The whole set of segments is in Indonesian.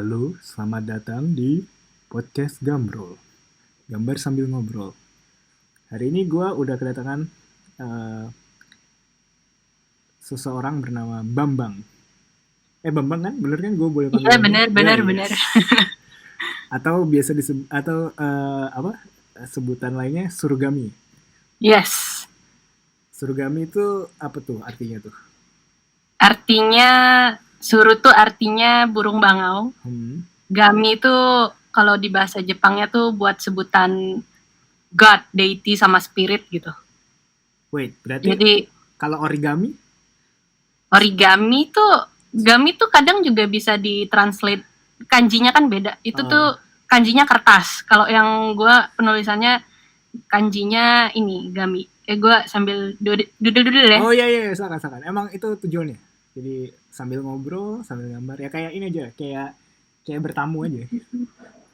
Halo, selamat datang di podcast Gambrol. Gambar sambil ngobrol. Hari ini gue udah kedatangan eh, seseorang bernama Bambang. Bambang kan? Bener kan? Gue boleh Iya panggil Bambang? benar Ya, benar benar. yes. Atau biasa disebut atau apa? Sebutan lainnya Surgami. Yes. Surgami itu apa tuh artinya tuh? Artinya suru tuh artinya burung bangau. Hmm. Gami itu kalau di bahasa Jepangnya tuh buat sebutan god, deity sama spirit gitu. Wait, berarti Jadi kalau origami? origami tuh gami tuh kadang juga bisa ditranslate, kanjinya kan beda. Itu Oh, tuh kanjinya kertas. Kalau yang gue penulisannya kanjinya ini gami. Gue sambil dudel-dudel ya. oh iya iya, silakan. Emang itu tujuannya. Jadi sambil ngobrol, sambil gambar. Ya kayak ini aja, kayak kayak bertamu aja.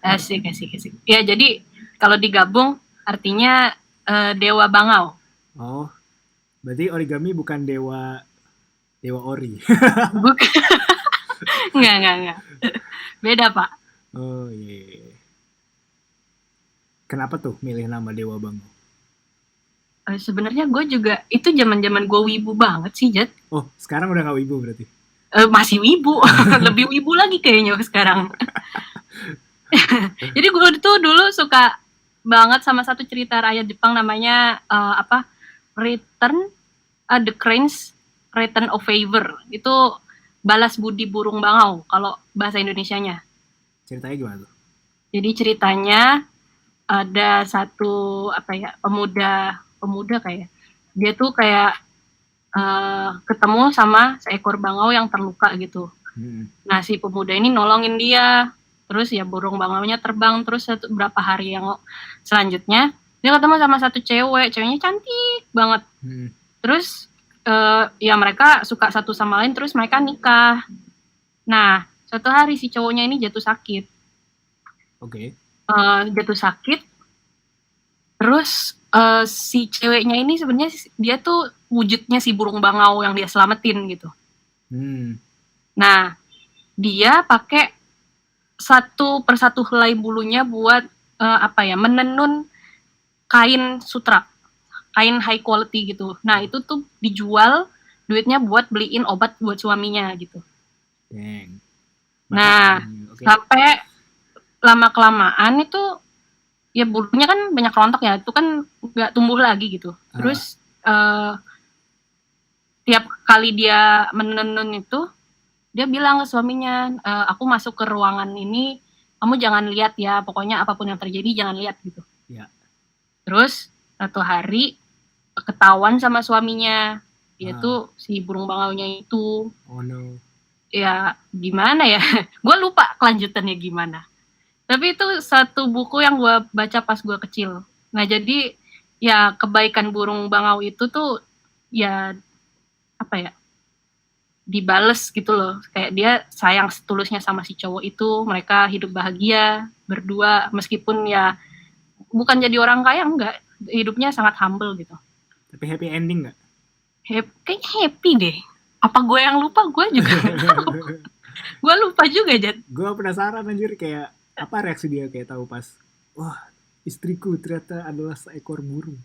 Asik, asik, asik. Ya, jadi kalau digabung artinya dewa bangau. Oh, berarti origami bukan dewa dewa ori. Bukan, enggak. Beda, Pak. Oh iya, iya, iya. Kenapa tuh milih nama Dewa Bango? Sebenarnya gue juga, itu zaman-zaman gue wibu banget sih, Jet. Oh, sekarang udah gak wibu berarti. Masih wibu, lebih wibu lagi kayaknya sekarang. Jadi gue tuh dulu suka banget sama satu cerita rakyat Jepang namanya apa? Return the Crane's Return of Favor. Itu balas budi burung bangau kalau bahasa Indonesianya. Ceritanya gimana tuh? Jadi ceritanya ada satu apa ya, pemuda kayak dia tuh kayak ketemu sama seekor bangau yang terluka gitu. Hmm. Nah si pemuda ini nolongin dia, terus ya burung bangaunya terbang. Terus berapa hari yang selanjutnya dia ketemu sama satu ceweknya cantik banget. Hmm. Terus ya mereka suka satu sama lain, terus mereka nikah. Nah suatu hari si cowoknya ini jatuh sakit. Oke. Jatuh sakit. Terus si ceweknya ini sebenarnya dia tuh wujudnya si burung bangau yang dia selamatin gitu. Hmm. Nah, dia pakai satu persatu helai bulunya buat apa ya, menenun kain sutra, kain high quality gitu. Nah, Oh, itu tuh dijual, duitnya buat beliin obat buat suaminya gitu. dang. Mata. Nah, Oke. sampai lama kelamaan itu ya bulunya kan banyak rontok ya, itu kan nggak tumbuh lagi gitu. Ah, Terus tiap kali dia menenun itu, dia bilang ke suaminya, aku masuk ke ruangan ini, kamu jangan lihat ya, pokoknya apapun yang terjadi jangan lihat gitu. ya. Terus satu hari ketahuan sama suaminya, dia Ah, tuh si burung bangaunya itu, oh no. ya gimana ya, gue lupa kelanjutannya gimana. Tapi itu satu buku yang gue baca pas gue kecil. Nah jadi ya kebaikan burung bangau itu tuh ya apa ya, dibales gitu loh, kayak dia sayang setulusnya sama si cowok itu, mereka hidup bahagia berdua meskipun ya bukan jadi orang kaya, enggak, hidupnya sangat humble gitu. Tapi happy ending nggak? Kayaknya happy deh, apa gue yang lupa, gue juga nggak tahu. Gue lupa juga, Jad. Gue penasaran anjir kayak apa reaksi dia kayak tahu pas wah istriku ternyata adalah seekor burung.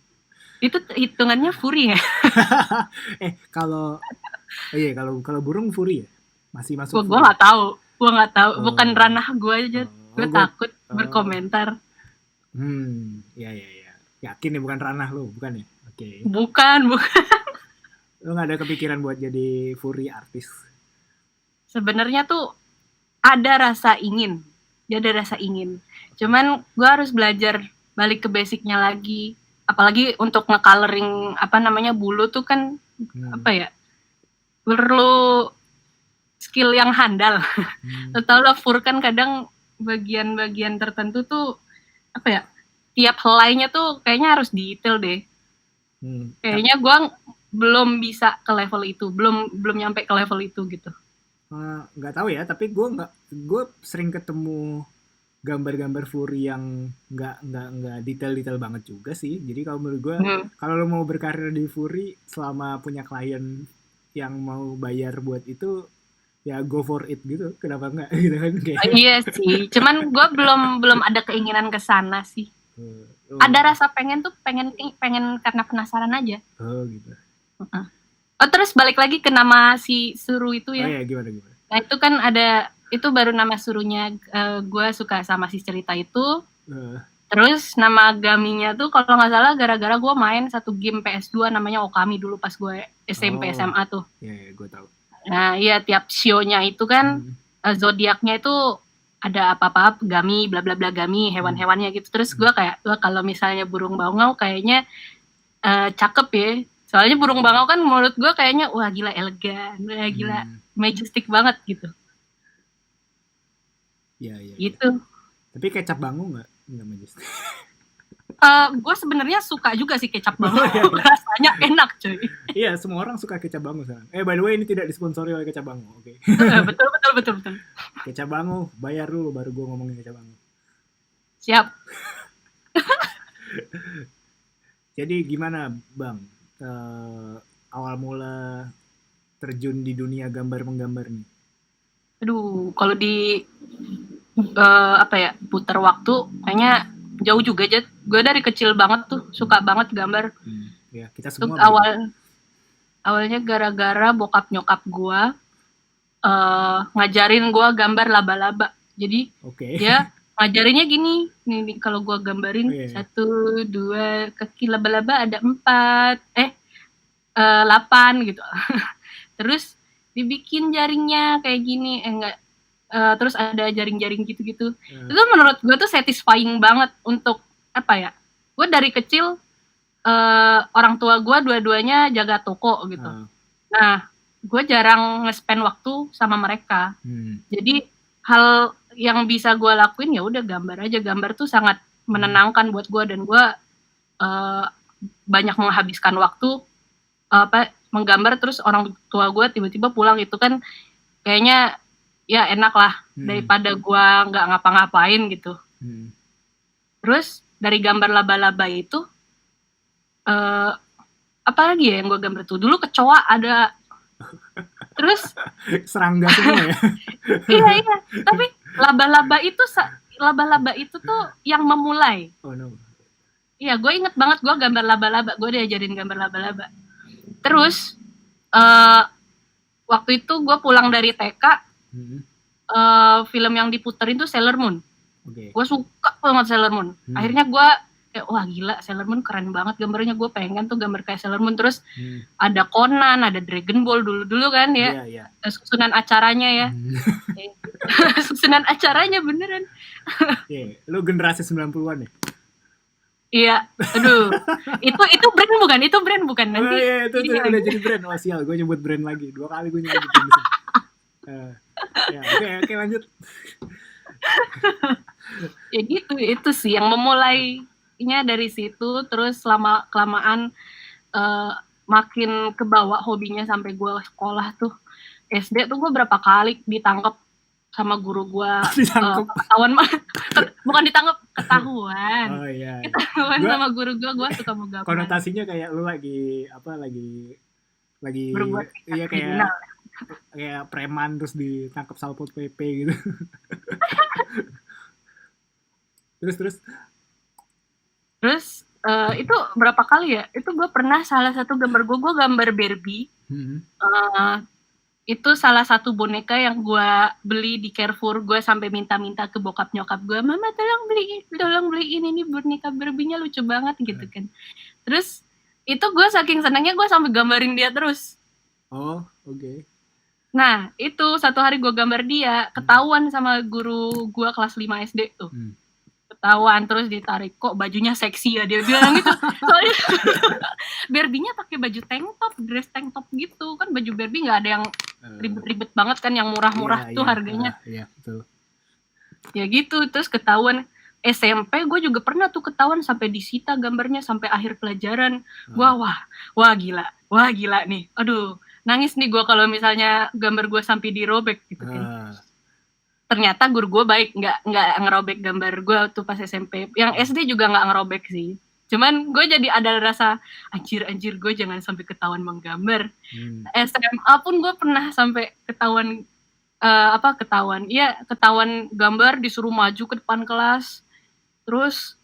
Itu hitungannya furi ya? Kalau iya kalau kalau burung furi ya masih masuk Gue furi. nggak tahu, gue nggak tahu, bukan Oh, ranah gue aja. oh, oh Gue gue, takut oh, berkomentar. ya. Yakin nih bukan ranah lo, bukan ya? Oke. Bukan. Lo nggak ada kepikiran buat jadi furry artis? Sebenarnya tuh ada rasa ingin, dia ada rasa ingin, cuman gue harus belajar balik ke basicnya lagi, apalagi untuk nge-coloring apa namanya bulu tuh kan Hmm, apa ya, perlu skill yang handal. hmm, Lo tau lah fur kan kadang bagian-bagian tertentu tuh apa ya, tiap helainya tuh kayaknya harus detail deh. hmm. Kayaknya gue belum bisa ke level itu, belum belum nyampe ke level itu gitu. Nggak tahu ya, tapi gue sering ketemu gambar-gambar furry yang nggak detail-detail banget juga sih. Jadi kalau menurut gue, Hmm. kalau lo mau berkarir di furry selama punya klien yang mau bayar buat itu, ya go for it gitu, kenapa enggak gitu kan kayak. Iya sih, cuman gue belum belum ada keinginan ke sana sih. Ada Oh, rasa pengen tuh, pengen pengen karena penasaran aja. oh gitu. Heeh. Oh, terus balik lagi ke nama si Suru itu Oh ya. ya, gimana gimana? Nah, itu kan ada, itu baru nama Surunya, gue suka sama si cerita itu. Eh, Terus nama Gaminya tuh kalau nggak salah gara-gara gue main satu game PS2 namanya Okami dulu pas gue SMP oh, SMA tuh. ya, gue tahu. Nah, iya tiap sionya itu kan Hmm, zodiaknya itu ada apa-apa Gami, bla bla bla Gami, hmm, hewan-hewannya gitu. Terus gue kayak, wah kalau misalnya burung bangau kayaknya cakep ya. Soalnya burung bangau kan menurut gue kayaknya wah gila elegan, wah gila hmm, majestic banget gitu. ya ya ya. Gitu. Tapi kecap bangu nggak majestic. Gue sebenarnya suka juga sih kecap Oh bangau. iya, iya. Rasanya enak cuy. Iya, semua orang suka kecap bangu sekarang. By the way, ini tidak disponsori oleh kecap bangu. Oke. Betul betul betul betul. Kecap bangu, bayar dulu baru gue ngomongin kecap bangu. Siap. Jadi gimana, Bang? Awal mula terjun di dunia gambar menggambar nih. Aduh, kalau di apa ya, putar waktu kayaknya jauh juga aja. Gue dari kecil banget tuh suka banget gambar. Ya, kita Tuh semua begitu. awalnya gara-gara bokap nyokap gue ngajarin gue gambar laba-laba. Jadi Oke. dia ngajarinnya gini, nih kalau gue gambarin Oh, iya, iya. 1, 2 kaki laba-laba ada 4, 8 gitu. Terus dibikin jaringnya kayak gini, enggak, terus ada jaring-jaring gitu-gitu. Itu menurut gue tuh satisfying banget untuk apa ya? Gue dari kecil orang tua gue dua-duanya jaga toko gitu. Nah, gue jarang nge-spend waktu sama mereka. Jadi hal yang bisa gue lakuin ya udah gambar aja. Gambar tuh sangat menenangkan buat gue, dan gue banyak menghabiskan waktu menggambar. Terus orang tua gue tiba-tiba pulang, itu kan kayaknya ya enak lah daripada gue nggak ngapa-ngapain gitu. Terus dari gambar laba-laba itu apa lagi ya yang gue gambar tuh, dulu kecoa ada, terus serangga semua ya. iya tapi laba-laba itu tuh yang memulai. Oh no. Iya, gue inget banget gue gambar laba-laba, gue diajarin gambar laba-laba. Terus waktu itu gue pulang dari TK, film yang diputerin tuh Sailor Moon. Gue suka banget Sailor Moon. Akhirnya gue kayak wah gila, Sailor Moon keren banget gambarnya, gue pengen tuh gambar kayak Sailor Moon. Terus ada Conan, ada Dragon Ball dulu kan ya. Susunan acaranya ya. Susunan acaranya beneran. Lu generasi 90-an ya? Iya, aduh. Itu brand bukan nanti. Iya, itu udah jadi brand. Wah sial, gue nyebut brand lagi. 2 kali gue nyebut brand. Ya, oke, lanjut. Ya gitu, itu sih yang memulainya dari situ. Terus lama kelamaan makin kebawa hobinya sampai gue sekolah tuh. SD tuh gue berapa kali ditangkap sama guru gue, ketahuan bukan ditangkap, ketahuan. Oh iya. Ketahuan sama guru gue suka mau gambar. Konotasinya kayak lu lagi berbuat iya kayak preman terus ditangkap Satpol PP gitu. Terus itu berapa kali ya? Itu gue pernah, salah satu gambar gue gambar Barbie. Itu salah satu boneka yang gue beli di Carrefour. Gue sampai minta-minta ke bokap nyokap gue, mama tolong beliin ini boneka Barbie-nya lucu banget gitu kan. Terus itu gue saking senangnya gue sampai gambarin dia terus. Oh, oke. Nah, itu satu hari gue gambar dia, ketahuan sama guru gue kelas 5 SD tuh. Ketahuan, terus ditarik, kok bajunya seksi ya, dia bilang gitu. Soalnya Barbie-nya pakai baju tank top, dress tank top gitu. Kan baju Barbie nggak ada yang ribet-ribet banget kan, yang murah-murah tuh harganya. Iya, betul. Ya gitu, terus ketahuan. SMP gue juga pernah tuh ketahuan, sampai disita gambarnya sampai akhir pelajaran. Wah gila nih. Aduh, nangis nih gue kalau misalnya gambar gue sampai dirobek gitu kan. Ternyata guru gue baik, nggak ngerobek gambar gue tuh pas SMP. Yang SD juga nggak ngerobek sih. Cuman gue jadi ada rasa anjir gue jangan sampai ketahuan menggambar. SMA pun gue pernah sampai ketahuan ketahuan gambar, disuruh maju ke depan kelas. Terus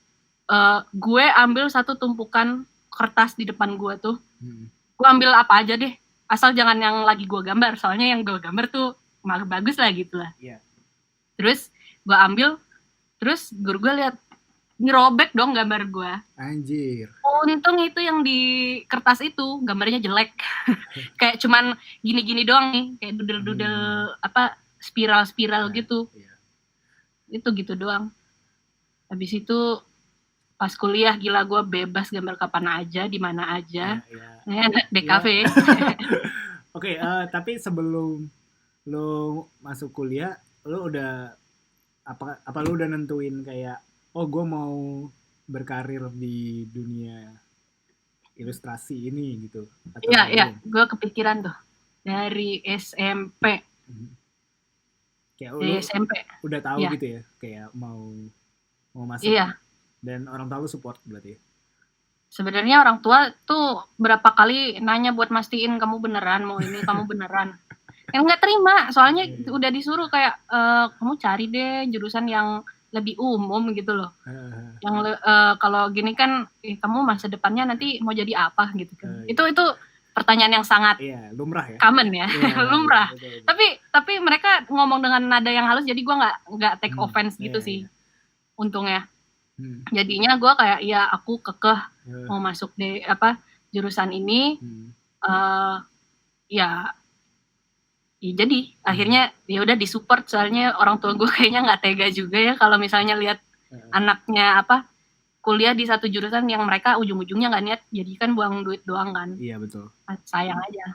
gue ambil satu tumpukan kertas di depan gue tuh. Gue ambil apa aja deh, asal jangan yang lagi gue gambar, soalnya yang gue gambar tuh malah bagus lah gitu lah. Iya. Terus gue ambil, terus guru gue lihat, ini robek dong gambar gue. Anjir. Untung itu yang di kertas itu gambarnya jelek. Kayak cuman gini-gini doang nih, kayak dudel-dudel spiral-spiral gitu. Iya. Itu gitu doang. Habis itu pas kuliah gila gue bebas gambar kapan aja, di mana aja. Iya. DKV. Oke, tapi sebelum lo masuk kuliah, lo udah apa lo udah nentuin kayak, oh gue mau berkarir di dunia ilustrasi ini gitu? Atau Iya, gue kepikiran tuh dari SMP. Kayak Dari lo SMP. udah tahu Iya. gitu ya, kayak mau masuk. Iya. Dan orang tua lo support berarti ya? Sebenarnya orang tua tuh berapa kali nanya buat mastiin kamu beneran mau ini, kamu beneran. Yang nggak terima, soalnya udah disuruh kayak kamu cari deh jurusan yang lebih umum gitu loh. Yang kalau gini kan kamu masa depannya nanti mau jadi apa gitu kan. Itu pertanyaan yang sangat lumrah ya. Common ya. Lumrah. Betul. Tapi mereka ngomong dengan nada yang halus, jadi gue nggak take offense gitu sih. Untungnya. Jadinya gue kayak aku kekeh mau masuk di jurusan ini. Jadi akhirnya ya udah disupport, soalnya orang tua gue kayaknya nggak tega juga ya kalau misalnya lihat anaknya kuliah di satu jurusan yang mereka ujung-ujungnya nggak niat, jadi kan buang duit doang kan. Iya betul. Sayang aja.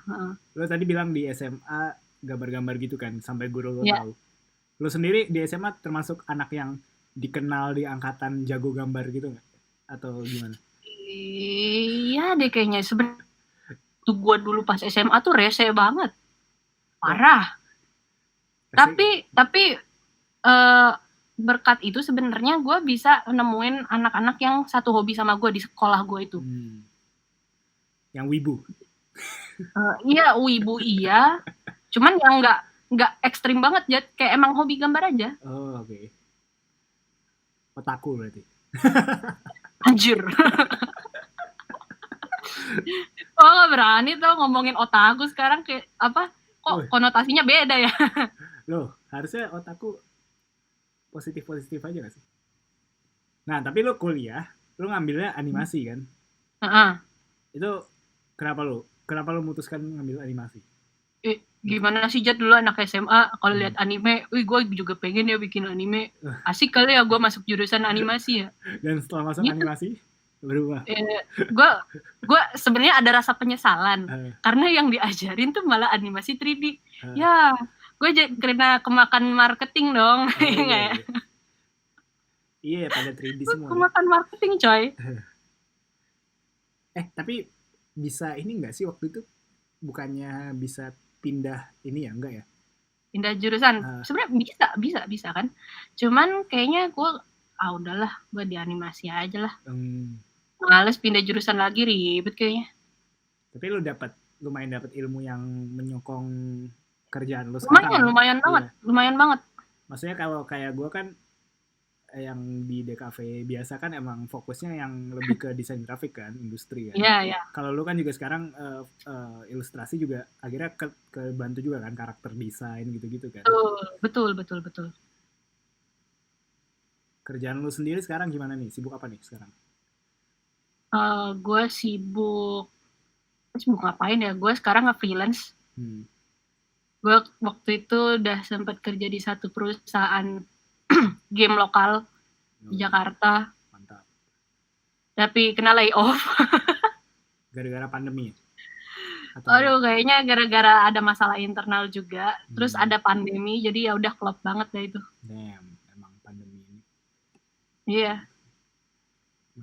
Lo tadi bilang di SMA gambar-gambar gitu kan, sampai guru lo tahu. Lo sendiri di SMA termasuk anak yang dikenal di angkatan jago gambar gitu nggak? Atau gimana? Iya deh kayaknya. Sebenarnya tuh gue dulu pas SMA tuh rese banget. Parah. Tapi berkat itu sebenarnya gue bisa nemuin anak-anak yang satu hobi sama gue di sekolah gue itu. Yang wibu. Iya, wibu iya. Cuman yang nggak ekstrim banget, Jad. Kayak emang hobi gambar aja. Oh, oke. Otaku berarti. Anjir. Oh, nggak berani tuh ngomongin otaku sekarang, kayak kok konotasinya beda ya. Loh, harusnya otaku positif-positif aja gak sih? Nah, tapi lo kuliah, lo ngambilnya animasi kan? Itu kenapa lo memutuskan ngambil animasi? Gimana sih Jad, dulu anak SMA kalau lihat anime, gue juga pengen ya bikin anime. Asik kali ya gue masuk jurusan animasi ya. Dan setelah masuk animasi berubah. Gue sebenarnya ada rasa penyesalan karena yang diajarin tuh malah animasi 3D. Ya, gue kena kemakan marketing dong. Iya, pada 3D semua. Kemakan marketing coy. Tapi bisa ini nggak sih waktu itu, bukannya bisa pindah ini ya, enggak ya? Pindah jurusan. Sebenarnya bisa kan. Cuman kayaknya gue udahlah, gue di animasi aja lah. Males pindah jurusan lagi, ribet kayaknya. Tapi lu lumayan dapat ilmu yang menyokong kerjaan lu sekarang. Lumayan banget. Maksudnya kalau kayak gue kan yang di DKV biasa kan emang fokusnya yang lebih ke desain grafik kan, industri kan. Iya. Kalau lu kan juga sekarang ilustrasi juga akhirnya kebantu juga kan, karakter desain gitu-gitu kan. Betul. Kerjaan lu sendiri sekarang gimana nih? Sibuk apa nih sekarang? Gue sibuk ngapain ya? Gue sekarang nge-freelance. Gue waktu itu udah sempat kerja di satu perusahaan game lokal di Jakarta. Mantap. Tapi kena layoff. Gara-gara pandemi? Kayaknya gara-gara ada masalah internal juga. Terus ada pandemi, jadi ya udah klop banget dah itu. Damn, emang pandemi ini. Iya.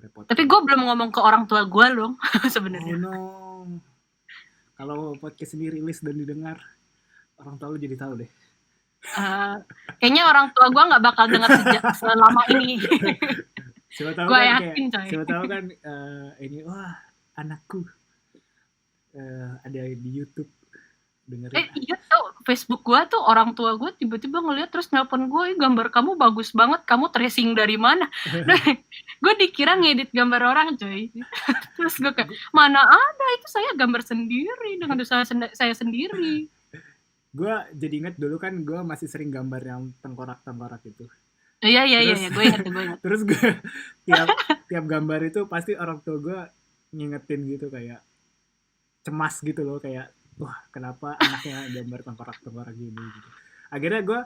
Tapi gue belum ngomong ke orang tua gue loh sebenarnya. Oh no. Kalau podcast ini rilis dan didengar, orang tua lu jadi tahu deh. Kayaknya orang tua gue nggak bakal dengar selama ini. Siapa tahu gue kan, yakin coy. Siapa tahu kan anakku ada di YouTube dengerin. Iya tau, Facebook gua tuh orang tua gue tiba-tiba ngeliat terus nelpon gue, gambar kamu bagus banget, kamu tracing dari mana? Gue dikira ngedit gambar orang coy. Terus gue kayak, mana ada, itu saya gambar sendiri dengan usaha saya sendiri. Gue jadi inget dulu kan gue masih sering gambar yang tengkorak-tengkorak itu. Iya, Terus gue inget. terus gue tiap tiap gambar itu pasti orang tua gue ngingetin gitu, kayak cemas gitu loh, kayak wah kenapa anaknya gambar tengkorak-tengkorak gini gitu. Akhirnya gue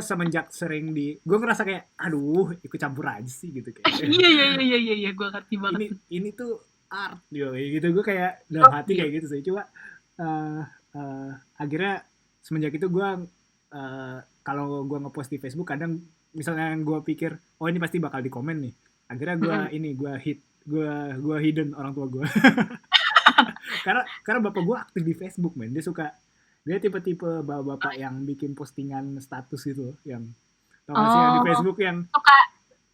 semenjak sering gue ngerasa kayak aduh ikut campur aja sih gitu kayak Iya, gue ngerti banget. ini tuh art gitu, gue kayak dalam hati Iya. kayak gitu sih. Coba uh, uh, akhirnya semenjak itu gue kalau gue ngepost di Facebook kadang misalnya gue pikir oh ini pasti bakal di komen nih, akhirnya gue hidden orang tua gue. karena bapak gue aktif di Facebook, men. Dia tipe-tipe bapak yang bikin postingan status gitu loh, yang tau gak sih yang di Oh, Facebook yang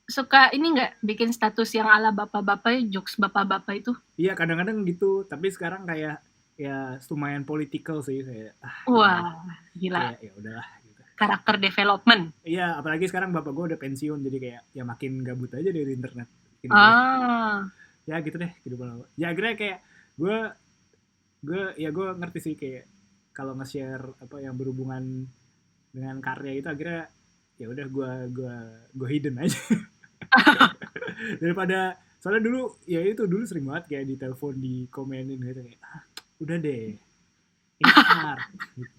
suka ini nggak bikin status yang ala bapak-bapak, jokes bapak-bapak itu? iya kadang-kadang gitu, tapi sekarang kayak ya lumayan political sih, kayak Wah, gila. kayak ya udahlah gitu. Karakter development. Iya, apalagi sekarang bapak gue udah pensiun, jadi kayak ya makin gabut aja dari internet. Ya gitu deh kehidupan lo. Ya akhirnya kayak gue gue ngerti sih, kayak kalau nge-share apa yang berhubungan dengan karya itu akhirnya ya udah gue hidden aja. Daripada soalnya dulu sering banget kayak di telepon di komenin gitu, kayak udah deh ini art gitu.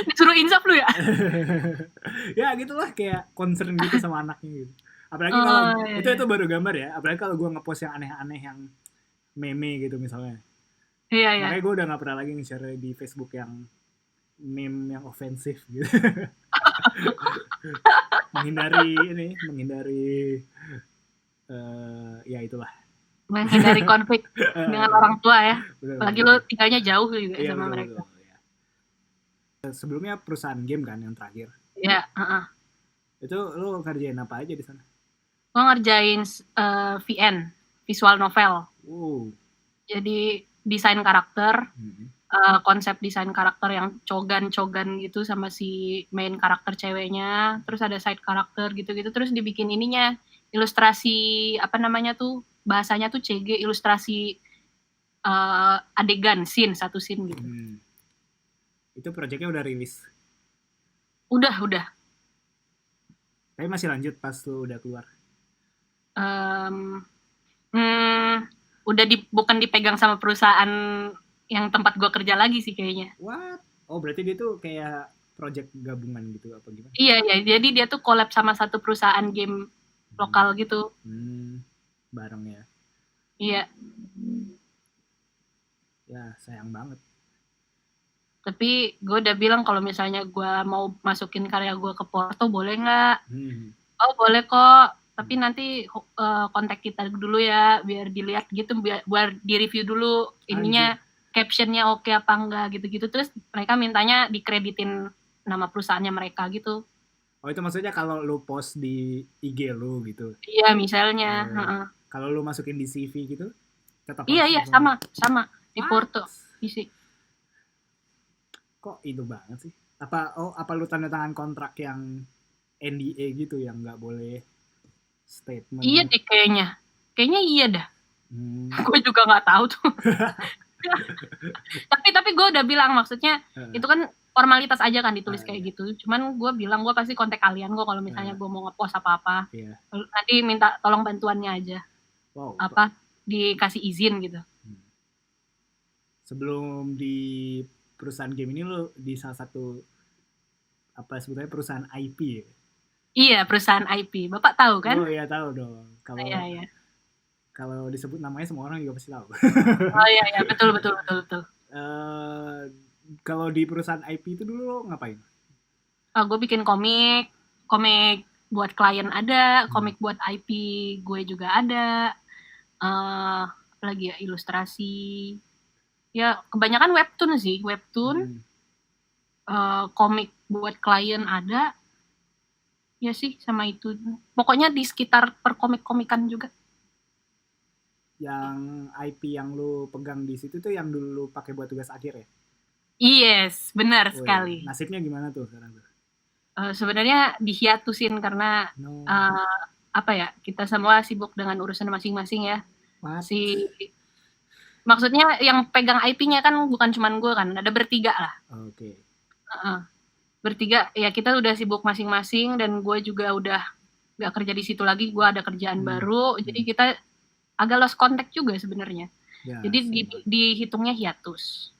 Disuruh insaf lu ya? Ya gitulah, kayak concern gitu sama anaknya gitu. Apalagi kalau Iya. itu baru gambar ya, apalagi kalau gue ngepost yang aneh-aneh yang meme gitu misalnya. Iya. Makanya gue udah gak pernah lagi nge-share di Facebook yang meme yang ofensif gitu. menghindari ya itulah. Menghindari konflik dengan orang tua ya. Bener, Apalagi bener. lo tinggalnya jauh juga Iya, sama betul, mereka. betul, ya. Sebelumnya perusahaan game kan yang terakhir. Iya, Itu lo ngerjain apa aja di sana? gue ngerjain VN, visual novel. Jadi desain karakter, konsep desain karakter yang cogan gitu sama si main karakter ceweknya, terus ada side karakter gitu-gitu, terus dibikin ininya ilustrasi apa namanya tuh, bahasanya tuh CG, ilustrasi adegan satu scene gitu. Itu proyeknya udah rilis? Udah. Tapi masih lanjut pas lu udah keluar? Udah bukan dipegang sama perusahaan yang tempat gue kerja lagi sih kayaknya. What? Oh berarti dia tuh kayak project gabungan gitu apa gimana? Iya, jadi dia tuh collab sama satu perusahaan game lokal gitu. Bareng ya? Iya. Ya sayang banget. Tapi gue udah bilang kalau misalnya gue mau masukin karya gue ke Porto boleh nggak? Oh boleh kok, tapi nanti kontak kita dulu ya biar dilihat gitu, biar di review dulu ininya, captionnya oke apa enggak gitu-gitu. Terus mereka mintanya dikreditin nama perusahaannya mereka gitu. Oh itu maksudnya kalau lu post di IG lu gitu? Iya misalnya. Kalau lu masukin di CV gitu tetap? Iya sama di Porto isi. Kok itu banget sih? Apa lu tanda tangan kontrak yang NDA gitu yang nggak boleh statement? Iya deh kayaknya iya dah. Gue juga nggak tahu tuh. tapi gue udah bilang, maksudnya itu kan formalitas aja kan ditulis kayak gitu. Cuman gue bilang gue pasti kontak kalian kok kalau misalnya gue mau ngepost apa-apa. Nanti minta tolong bantuannya aja. Wow. Apa dikasih izin gitu. Sebelum di perusahaan game ini lo di salah satu apa sebetulnya perusahaan IP ya? Iya, perusahaan IP. Bapak tahu kan? Oh iya tahu dong. Kalau disebut namanya semua orang juga pasti tahu. Oh iya betul. Kalau di perusahaan IP itu dulu lo ngapain? Gue bikin komik buat klien ada, komik buat IP gue juga ada. Apalagi ya, ilustrasi. Ya kebanyakan webtoon sih, komik buat klien ada. Ya sih sama itu. Pokoknya di sekitar perkomik-komikan juga. Yang IP yang lu pegang di situ tuh yang dulu pakai buat tugas akhir ya? Yes, benar Woi, sekali. nasibnya gimana tuh sekarang tuh? Sebenarnya dihiatusin karena, No, eee, apa ya, kita semua sibuk dengan urusan masing-masing ya. what? Si Maksudnya yang pegang IP-nya kan bukan cuman gue kan, ada bertiga lah. Oke. Heeh. Bertiga, ya kita udah sibuk masing-masing dan gue juga udah nggak kerja di situ lagi, gue ada kerjaan Hmm. baru, jadi Hmm. kita agak lost contact juga sebenarnya. Ya, Jadi sama. dihitungnya hiatus.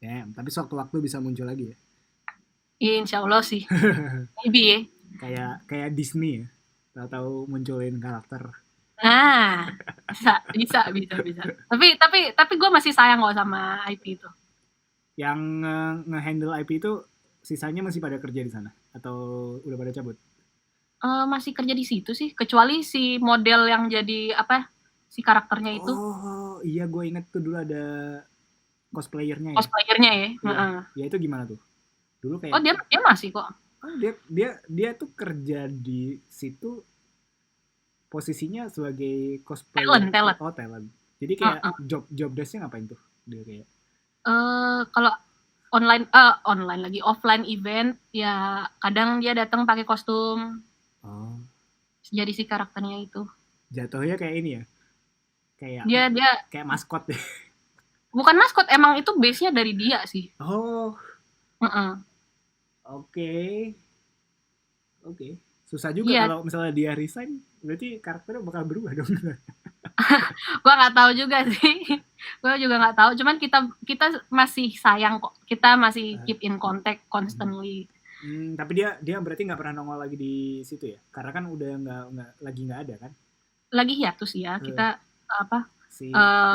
Damn, tapi sewaktu-waktu bisa muncul lagi ya. Insya Allah sih, maybe ya. Kayak kayak Disney ya. Tahu-tahu munculin karakter. Nah, bisa. Tapi gue masih sayang kok sama IP itu. Yang nge-handle IP itu sisanya masih pada kerja di sana atau udah pada cabut? Masih kerja di situ sih, kecuali si model yang jadi apa, si karakternya itu, Oh, iya gue inget tuh dulu ada cosplayernya ya. cosplayernya ya. Iya. Heeh. Ya itu gimana tuh? Dulu Oh kayak dia masih kok. oh dia tuh kerja di situ posisinya sebagai cosplayer. Talent. Oh, talent. Jadi kayak Heeh. job job desk-nya ngapain tuh? Dia kayak Kalau online lagi, offline event, ya kadang dia datang pakai kostum, oh, jadi si karakternya itu. jatuhnya kayak ini ya. Kayak Dia dia kayak maskot deh. bukan maskot, emang itu base-nya dari dia sih. Oh, Heeh. oke. Oke. Susah juga Iya, kalau misalnya dia resign, berarti karakternya bakal berubah dong. gua nggak tahu juga sih. Gua juga nggak tahu, cuman kita kita masih sayang kok. Kita masih keep in contact constantly. Tapi dia dia berarti nggak pernah nongol lagi di situ ya? Karena kan udah nggak lagi nggak ada kan? Lagi hiatus ya, Eh, kita apa, si eee,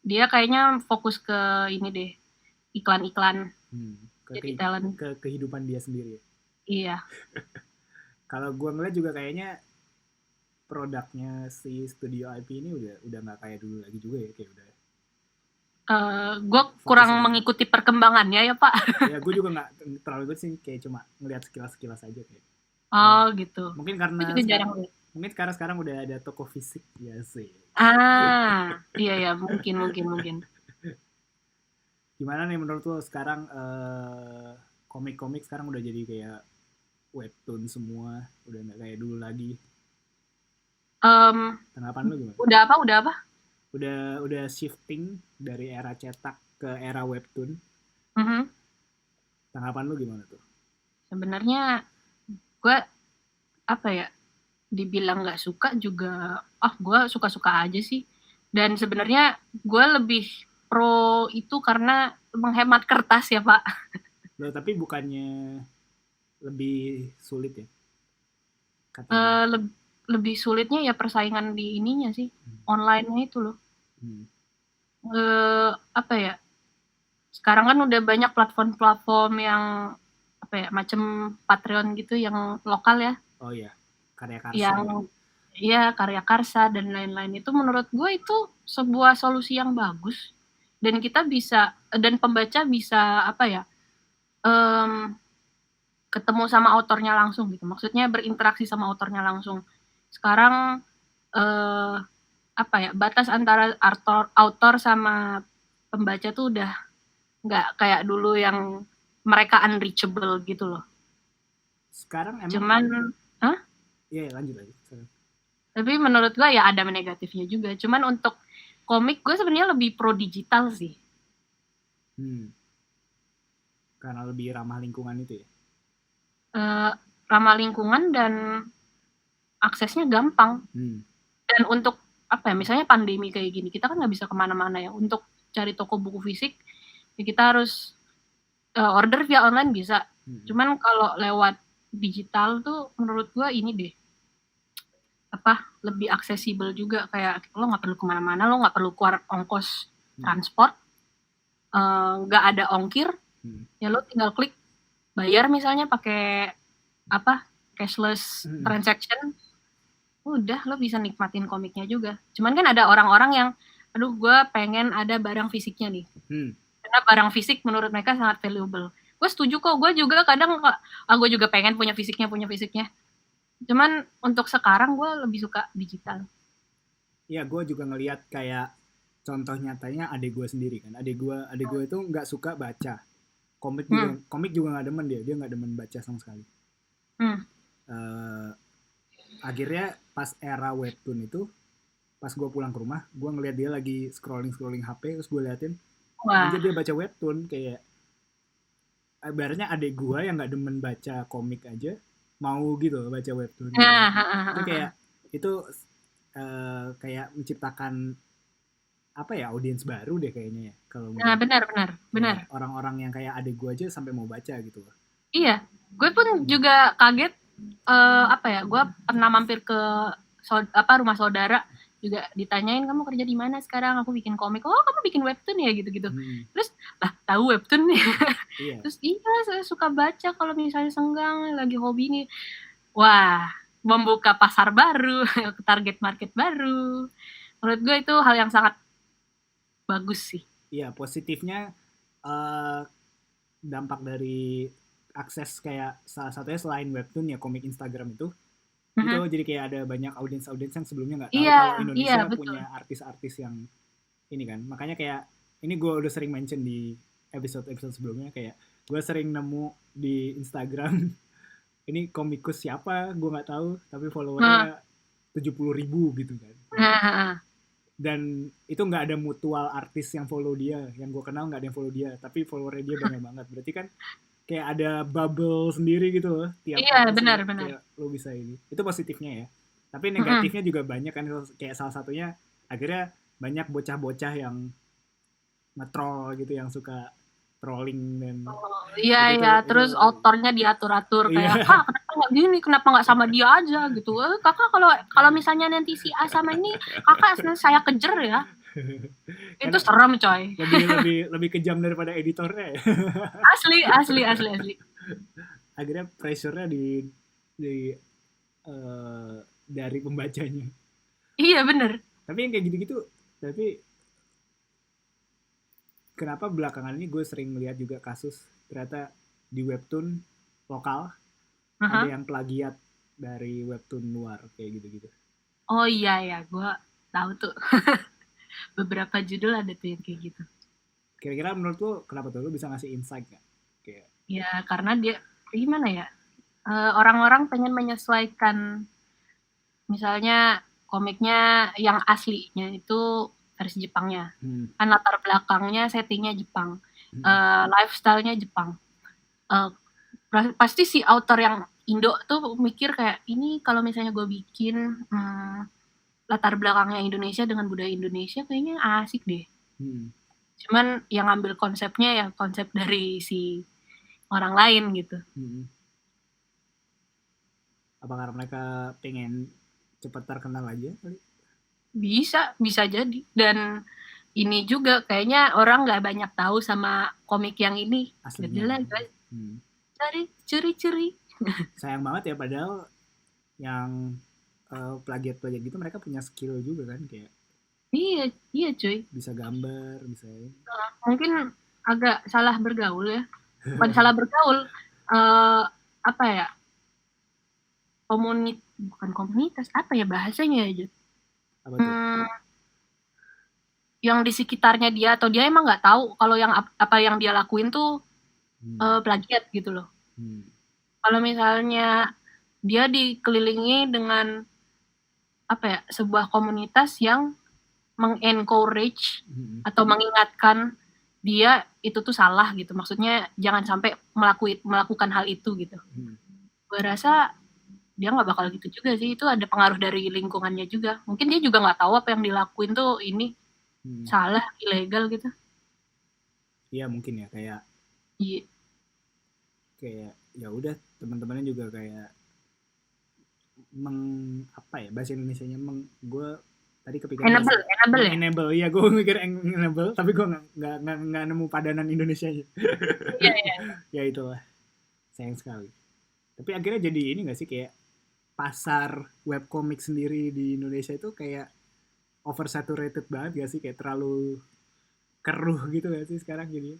dia kayaknya fokus ke ini deh, iklan-iklan hmm, jadi talent. ke kehidupan dia sendiri. Ya. Iya. Kalau gua ngeliat juga kayaknya produknya si studio IP ini udah nggak kayak dulu lagi juga ya kayak udah Gue fokus kurang lagi. mengikuti perkembangannya ya Pak. Ya gue juga nggak terlalu ikut sih kayak cuma ngeliat sekilas-sekilas aja kayak. Oh, Oh gitu. mungkin Gue karena juga jarang lihat. mungkin karena sekarang udah ada toko fisik ya sih. Iya ya, mungkin. Gimana nih menurut lo sekarang komik-komik sekarang udah jadi kayak webtoon semua, udah nggak kayak dulu lagi. Em, Tanggapan lo gimana? udah apa? Udah shifting dari era cetak ke era webtoon. Mhm. Tanggapan lo gimana tuh? Sebenarnya gue apa ya? Dibilang nggak suka juga, gue suka-suka aja sih. Dan sebenarnya gue lebih pro itu karena menghemat kertas ya Pak. Lo tapi bukannya lebih sulit ya kata dia. Eh, leb- Lebih sulitnya ya persaingan di ininya sih, Hmm. online-nya itu loh. Hmm. Apa ya? Sekarang kan udah banyak platform-platform yang apa ya, macam Patreon gitu yang lokal ya, Oh iya, karya karsa ya. yang ya karya karsa dan lain-lain itu menurut gue itu sebuah solusi yang bagus dan kita bisa dan pembaca bisa apa ya em, ketemu sama autornya langsung gitu maksudnya berinteraksi sama autornya langsung sekarang eh, apa ya batas antara autor sama pembaca tuh udah nggak kayak dulu yang mereka unreachable gitu loh. Sekarang emang Cuman, hah? iya ya, lanjut lagi. Sorry. Tapi menurut gue ya ada negatifnya juga. Cuman untuk komik gue sebenarnya lebih pro digital sih. Hmm, karena lebih ramah lingkungan itu ya. Eh, Ramah lingkungan dan aksesnya gampang. Hmm. Dan untuk apa ya, misalnya pandemi kayak gini, kita kan nggak bisa kemana-mana ya. Untuk cari toko buku fisik, ya kita harus order via online bisa. Hmm. Cuman kalau lewat digital tuh menurut gue ini deh apa lebih aksesibel juga kayak lo nggak perlu kemana-mana lo nggak perlu keluar ongkos transport nggak ada ongkir ya lo tinggal klik bayar misalnya pakai apa cashless transaction udah lo bisa nikmatin komiknya juga cuman kan ada orang-orang yang aduh gue pengen ada barang fisiknya nih karena barang fisik menurut mereka sangat valuable gue setuju kok gue juga kadang gue juga pengen punya fisiknya cuman untuk sekarang gue lebih suka digital. Ya gue juga ngelihat kayak contoh nyatanya adik gue sendiri kan. Adik gue itu nggak suka baca. Hmm. Komik juga nggak demen dia nggak demen baca sama sekali. Hmm. Eh, Akhirnya pas era webtoon itu, pas gue pulang ke rumah, gue ngeliat dia lagi scrolling scrolling HP, terus gue liatin, Wah. anjir dia baca webtoon. Kayak ibaratnya adik gue yang nggak demen baca komik aja mau gitu loh baca webtoon gitu. Nah, Itu kayak itu kayak menciptakan apa ya, audiens baru deh kayaknya ya kalau nah, menurut gue. benar benar benar. Kayak orang-orang yang kayak adik gue aja sampai mau baca gitu loh. Iya, gue pun Hmm. juga kaget. Apa ya? Gue pernah mampir ke rumah saudara, juga ditanyain kamu kerja di mana sekarang. Aku bikin komik. Oh, kamu bikin webtoon ya gitu-gitu. Hmm. Terus lah tahu webtoon nih. Iya. Terus iya, saya suka baca kalau misalnya senggang lagi hobi nih. Wah, membuka pasar baru, target market baru. Menurut gue itu hal yang sangat bagus sih. Iya, positifnya eh dampak dari akses kayak salah satunya selain webtoon ya komik Instagram itu Mhm. jadi kayak ada banyak audiens-audiens yang sebelumnya nggak tahu Iya, kalau iya Indonesia betul. punya artis-artis yang ini kan. Makanya kayak ini gue udah sering mention di episode-episode sebelumnya, kayak gue sering nemu di Instagram ini komikus siapa gue nggak tahu tapi Nah, followernya 70.000 gitu kan. nah, Dan itu nggak ada mutual artis yang follow dia, yang gue kenal nggak ada yang follow dia, tapi followernya dia banyak banget. Berarti kan kayak ada bubble sendiri gitu loh, tiap iya artis benar-benar. kayak lo bisa ini, itu positifnya ya. Tapi Mm-mm. negatifnya juga banyak kan, kayak salah satunya akhirnya banyak bocah-bocah yang nge-troll gitu, yang suka trolling. Dan Oh, iya itu ya, tuh itu terus autornya diatur-atur kayak, iya. "Kak, kenapa nggak gini? Kenapa nggak sama dia aja?" gitu. Kakak kalau kalau misalnya nanti si A sama ini, Kakak saya kejar ya." Itu Karena serem, coy. lebih lebih lebih kejam daripada editornya ya. Asli asli asli asli. Akhirnya pressure-nya di dari pembacanya. Iya, bener. Tapi yang kayak gitu-gitu, tapi kenapa belakangan ini gue sering melihat juga kasus ternyata di webtoon lokal ada Aha. yang plagiat dari webtoon luar kayak gitu-gitu. Oh iya ya, gua tahu tuh. Beberapa judul ada tuh yang kayak gitu. Kira-kira menurut lo kenapa tuh? Lo bisa ngasih insight nggak? Kayak, Ya, karena dia gimana ya? Orang-orang pengen menyesuaikan, misalnya komiknya yang aslinya itu versi Jepangnya. hmm, Kan latar belakangnya settingnya Jepang. hmm, Lifestyle-nya Jepang. Eh, Pasti si author yang Indo tuh mikir kayak, ini kalau misalnya gue bikin latar belakangnya Indonesia dengan budaya Indonesia kayaknya asik deh. hmm, Cuman yang ngambil konsepnya ya konsep dari si orang lain gitu. hmm. Apa karena mereka pengen cepat terkenal aja kali? Bisa, bisa jadi. Dan ini juga kayaknya orang nggak banyak tahu sama komik yang ini. Aslinya. Jadilah guys, Hmm. cari curi-curi. Sayang banget ya, padahal yang plagiat-plagiat gitu mereka punya skill juga kan, kayak Iya, iya cuy. bisa gambar, bisa Mungkin agak salah bergaul ya. Bukan salah bergaul, eh apa ya? Bukan komunitas, apa ya bahasanya ya, Jud? apa tuh. Hmm, yang di sekitarnya dia atau dia emang nggak tahu kalau yang apa yang dia lakuin tuh Hmm. plagiat gitu loh. Hmm. Kalau misalnya dia dikelilingi dengan apa ya, sebuah komunitas yang mengencourage Hmm. atau mengingatkan dia itu tuh salah gitu. Maksudnya jangan sampai melakukan hal itu gitu. Hmm. Gue rasa dia nggak bakal gitu juga sih. Itu ada pengaruh dari lingkungannya juga. Mungkin dia juga nggak tahu apa yang dilakuin tuh ini Hmm. salah, ilegal gitu. Iya mungkin ya, kayak Iya. kayak ya udah, teman-temannya juga kayak meng apa ya bahasa Indonesianya, gue tadi kepikiran bahasa Enable ya. enable. Iya, gue mikir enable tapi gue nggak nemu padanan Indonesianya. Iya, iya. Ya itulah, sayang sekali. Tapi akhirnya jadi ini gak sih, kayak pasar webcomic sendiri di Indonesia itu kayak oversaturated banget gak sih, kayak terlalu keruh gitu gak sih sekarang jadi,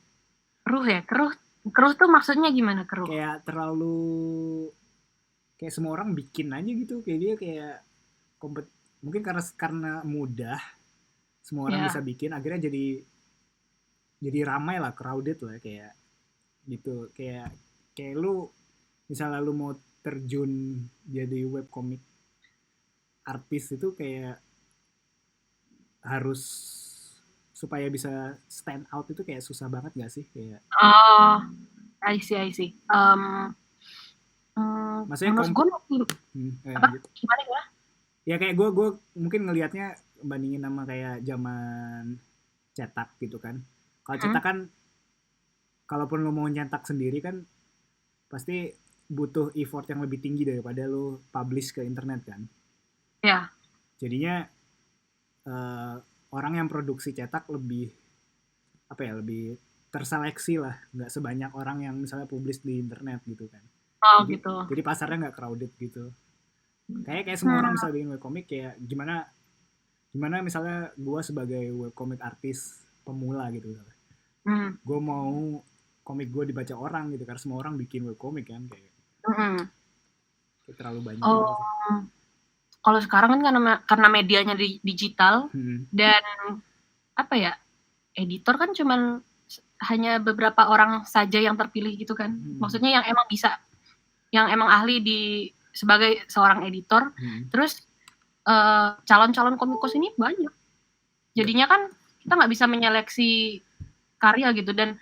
Keruh ya, keruh. Keruh tuh maksudnya gimana keruh? kayak terlalu kayak semua orang bikin aja gitu, kayak dia kayak kompet, mungkin karena mudah semua orang bisa Ya. bikin, akhirnya jadi ramai lah, crowded lah kayak gitu. Kayak lu misalnya lu mau terjun jadi webcomic artis itu kayak harus supaya bisa stand out itu kayak susah banget gak sih? Kayak Oh, I see, I see. maksudnya Menurut gue apa? lanjut. Gimana ya? Ya kayak gue mungkin ngelihatnya bandingin sama kayak zaman cetak gitu kan. Kalau Hmm? cetak kan, kalaupun lo mau nyetak sendiri kan pasti butuh effort yang lebih tinggi daripada lo publish ke internet kan. Ya. Jadinya eh, orang yang produksi cetak lebih apa ya, lebih terseleksi lah, nggak sebanyak orang yang misalnya publish di internet gitu kan. Oh Jadi gitu. jadi pasarnya nggak crowded gitu. Kayak semua orang Hmm. bisa bikin webcomic, kayak gimana gimana misalnya gue sebagai webcomic artis pemula gitu, Hmm. gue mau komik gue dibaca orang gitu karena semua orang bikin webcomic kan, Hmm. kayak terlalu banyak Oh, aja sih. kalau sekarang kan karena medianya digital Hmm. dan apa ya, editor kan cuman hanya beberapa orang saja yang terpilih gitu kan. Hmm. Maksudnya yang emang bisa, yang emang ahli sebagai seorang editor. Hmm. Terus calon-calon komikus ini banyak. Jadinya kan kita nggak bisa menyeleksi karya gitu, dan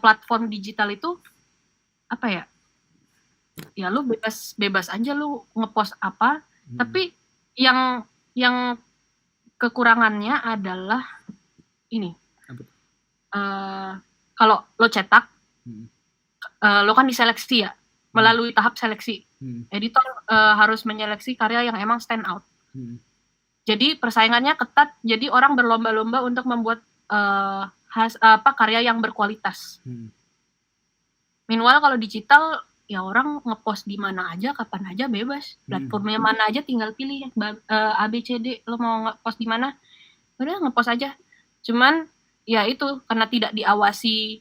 platform digital itu apa ya? Ya lu bebas aja lu ngepost apa, tapi yang kekurangannya adalah ini. Kalau lo cetak, lo kan diseleksi ya, melalui tahap seleksi. Editor harus menyeleksi karya yang emang stand out. Jadi persaingannya ketat, jadi orang berlomba-lomba untuk membuat karya yang berkualitas. Meanwhile kalau digital, ya orang ngepost di mana aja, kapan aja, bebas. Platformnya mana aja, tinggal pilih A, B, C, D, lo mau ngepost di mana, udah ngepost aja. Cuman ya itu karena tidak diawasi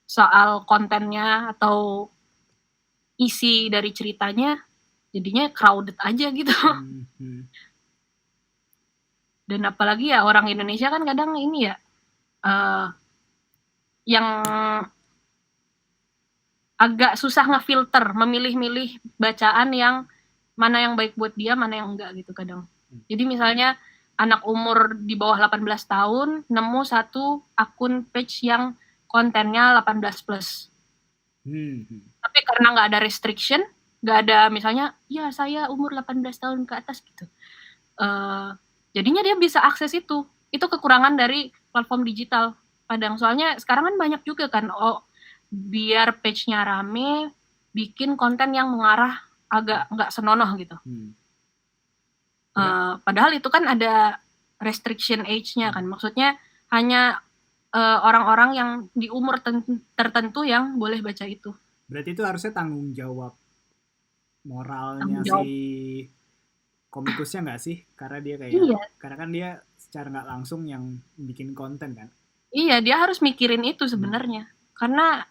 soal kontennya atau isi dari ceritanya, jadinya crowded aja gitu. Dan apalagi ya orang Indonesia kan kadang ini ya, yang agak susah ngefilter, memilih-milih bacaan yang mana yang baik buat dia, mana yang enggak gitu kadang. Jadi misalnya anak umur di bawah 18 tahun nemu satu akun page yang kontennya 18 plus. Tapi karena nggak ada restriction, nggak ada misalnya, ya saya umur 18 tahun ke atas gitu. Jadinya dia bisa akses itu. Itu kekurangan dari platform digital. Kadang soalnya sekarang kan banyak juga kan, biar page-nya rame, bikin konten yang mengarah agak nggak senonoh gitu. Padahal itu kan ada restriction age-nya kan. Maksudnya hanya orang-orang yang di umur tertentu yang boleh baca itu. Berarti itu harusnya tanggung jawab moralnya si komikusnya nggak sih? Karena dia karena kan dia secara nggak langsung yang bikin konten kan. Iya, dia harus mikirin itu sebenarnya. Karena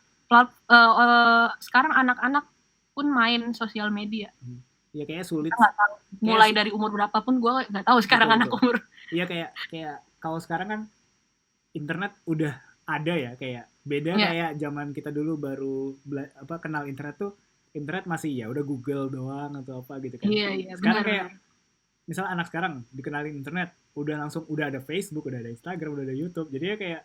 sekarang anak-anak pun main sosial media. Ya kayaknya sulit. Mulai dari umur berapapun gue nggak tahu sekarang anak umur. Iya kayak kalau sekarang kan internet udah ada ya, kayak beda kayak zaman kita dulu baru kenal internet tuh, internet masih ya udah Google doang atau apa gitu kan. Iya, sekarang kayak misal anak sekarang dikenalin internet udah ada Facebook, udah ada Instagram, udah ada YouTube, jadi ya kayak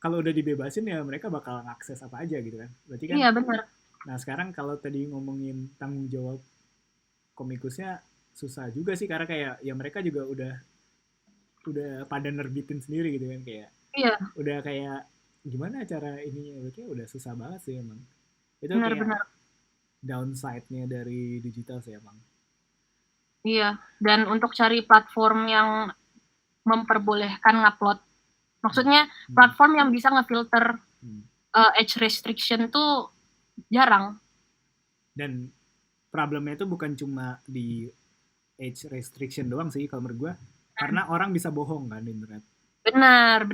kalau udah dibebasin ya mereka bakal ngakses apa aja gitu kan. Berarti kan. Iya benar. Nah sekarang kalau tadi ngomongin tanggung jawab komikusnya susah juga sih, karena kayak ya mereka juga udah pada nerbitin sendiri gitu kan, kayak udah kayak gimana cara ininya, kayak udah susah banget sih emang. Itu kayak downside-nya dari digital sih emang. Iya, dan untuk cari platform yang memperbolehkan ngupload, maksudnya platform yang bisa ngefilter age restriction tuh jarang. Dan problemnya itu bukan cuma di age restriction doang sih kalau menurut gue, karena orang bisa bohong kan di internet. Benar.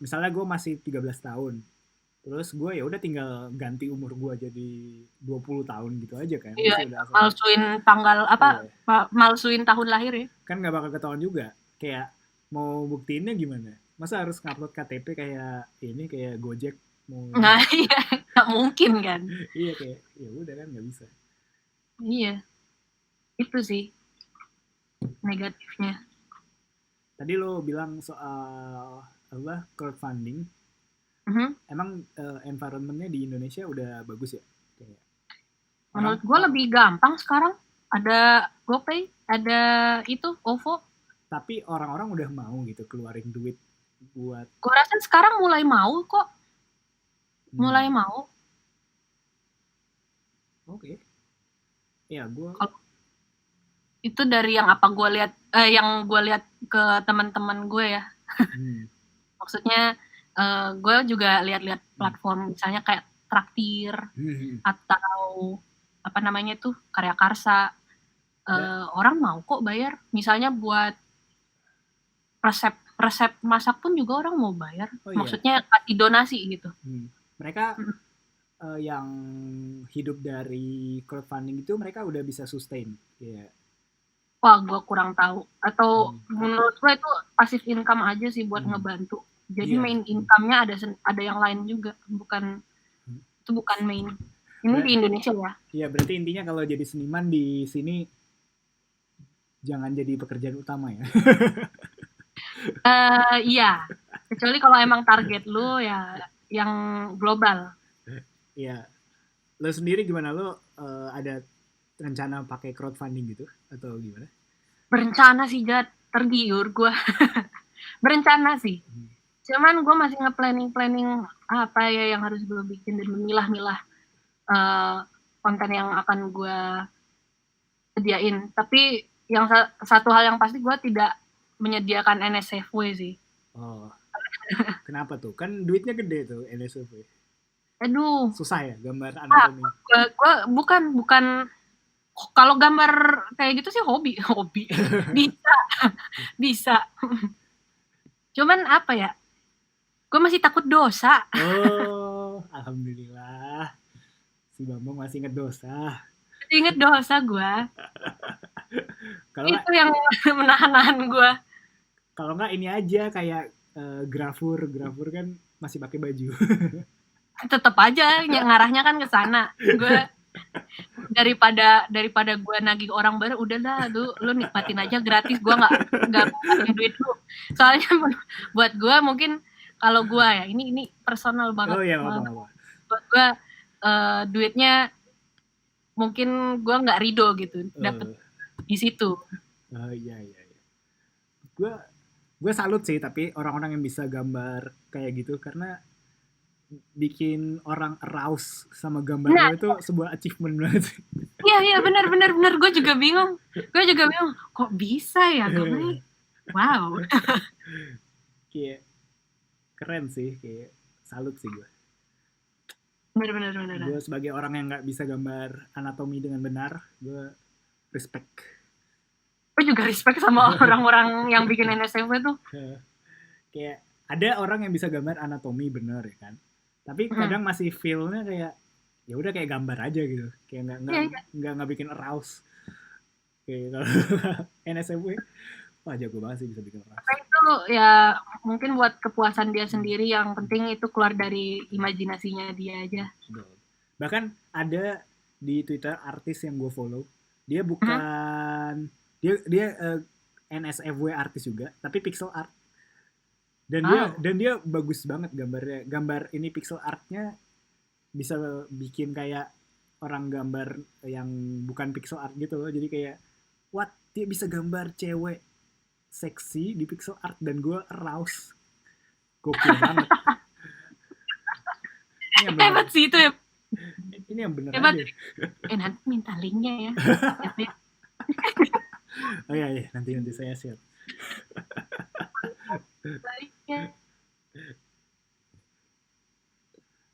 Misalnya gue masih 13 tahun, Terus gue ya udah tinggal ganti umur gue jadi 20 tahun gitu aja kan. Iya, Masih udah asal. malsuin tanggal apa, Iya. malsuin tahun lahir ya. Kan nggak bakal ketahuan juga. Kayak mau buktiinnya gimana? Masa harus ngupload KTP kayak ini kayak Gojek mau Nah, iya, nggak mungkin kan. iya kayak ya udah kan nggak bisa. Iya, itu sih negatifnya. Tadi lo bilang soal apa crowdfunding. Mhm. Emang environmentnya di Indonesia udah bagus ya? Kayak orang Menurut gue lebih gampang sekarang. Ada GoPay, ada itu OVO. tapi orang-orang udah mau gitu keluarin duit buat Gue rasa sekarang mulai mau kok, mulai hmm, mau. oke. Ya gue Kalau itu dari yang apa gue lihat, yang gue lihat ke teman-teman gue ya. hmm, Maksudnya gue juga lihat-lihat hmm, platform misalnya kayak Traktir hmm. atau apa namanya tuh Karya Karsa. Da- Orang mau kok bayar. Misalnya buat resep resep masak pun juga orang mau bayar. oh iya. Maksudnya kasih donasi gitu. Hmm. Mereka yang hidup dari crowdfunding itu mereka udah bisa sustain. Ya. Wah, gue kurang tahu. Atau Hmm. menurut gue itu passive income aja sih buat Hmm. ngebantu. Jadi Iya. main income-nya ada yang lain juga, bukan Hmm. itu bukan main. Ini di Ber- Indonesia ya. Iya berarti intinya kalau jadi seniman di sini jangan jadi pekerjaan utama ya. Iya. Kecuali kalau emang target lu ya yang global. Iya. Lo sendiri gimana lo ada rencana pakai crowdfunding gitu atau gimana? Berencana sih Jad, tergiur gue. Berencana sih. Hmm. Cuman gue masih nge-planning apa ya yang harus gue bikin dan memilah-milah uh, konten yang akan gue sediain. Tapi yang satu hal yang pasti gue tidak menyediakan NSFW sih. Oh, kenapa tuh? Kan duitnya gede tuh NSFW. Aduh, Susah ya gambar anatomi. gue bukan kalau gambar kayak gitu sih hobi, hobi bisa bisa. Cuman apa ya? Gue masih takut dosa. Oh, alhamdulillah. Si Bambang masih inget dosa. Ingat dosa gue. Kalau nggak, Itu yang menahan-nahan gue. kalau nggak ini aja kayak grafur, grafur kan masih pakai baju. Tetap aja ngarahnya kan ke sana. Gue daripada gue nagih orang baru udahlah lu nikmatin aja gratis, gue nggak kasih duit lu. Soalnya buat gue mungkin kalau gue ya ini personal banget. Oh ya apa-apa. Buat gue duitnya mungkin gue nggak ridho gitu dapet di situ. Oh iya iya. Gue gue salut sih tapi orang-orang yang bisa gambar kayak gitu karena bikin orang arouse sama gambar lo Nah, itu sebuah achievement banget. iya benar gue juga bingung kok bisa ya gambarnya. Wow. Kayak keren sih, kayak salut sih gue. Benar. Gue sebagai orang yang nggak bisa gambar anatomi dengan benar, gue respect. Gue juga respect sama orang-orang yang bikin NSFW tuh. Kayak ada orang yang bisa gambar anatomi bener ya kan, tapi kadang masih feel-nya kayak ya udah kayak gambar aja gitu, kayak nggak bikin arouse. Kayak kalau NSFW, wah jago banget sih bisa bikin arouse. Itu ya mungkin buat kepuasan dia sendiri, yang penting itu keluar dari imajinasinya dia aja. Bahkan ada di Twitter artis yang gue follow, dia bukan dia NSFW artis juga, tapi pixel art. Dan dia bagus banget gambarnya. Gambar ini pixel artnya bisa bikin kayak orang gambar yang bukan pixel art gitu loh. Jadi kayak what, dia bisa gambar cewek seksi di pixel art dan gue arouse. Gokil banget. Hebat sih itu ya. Ini yang bener Hebat. aja. Nanti minta linknya ya. Oh iya, nanti saya share.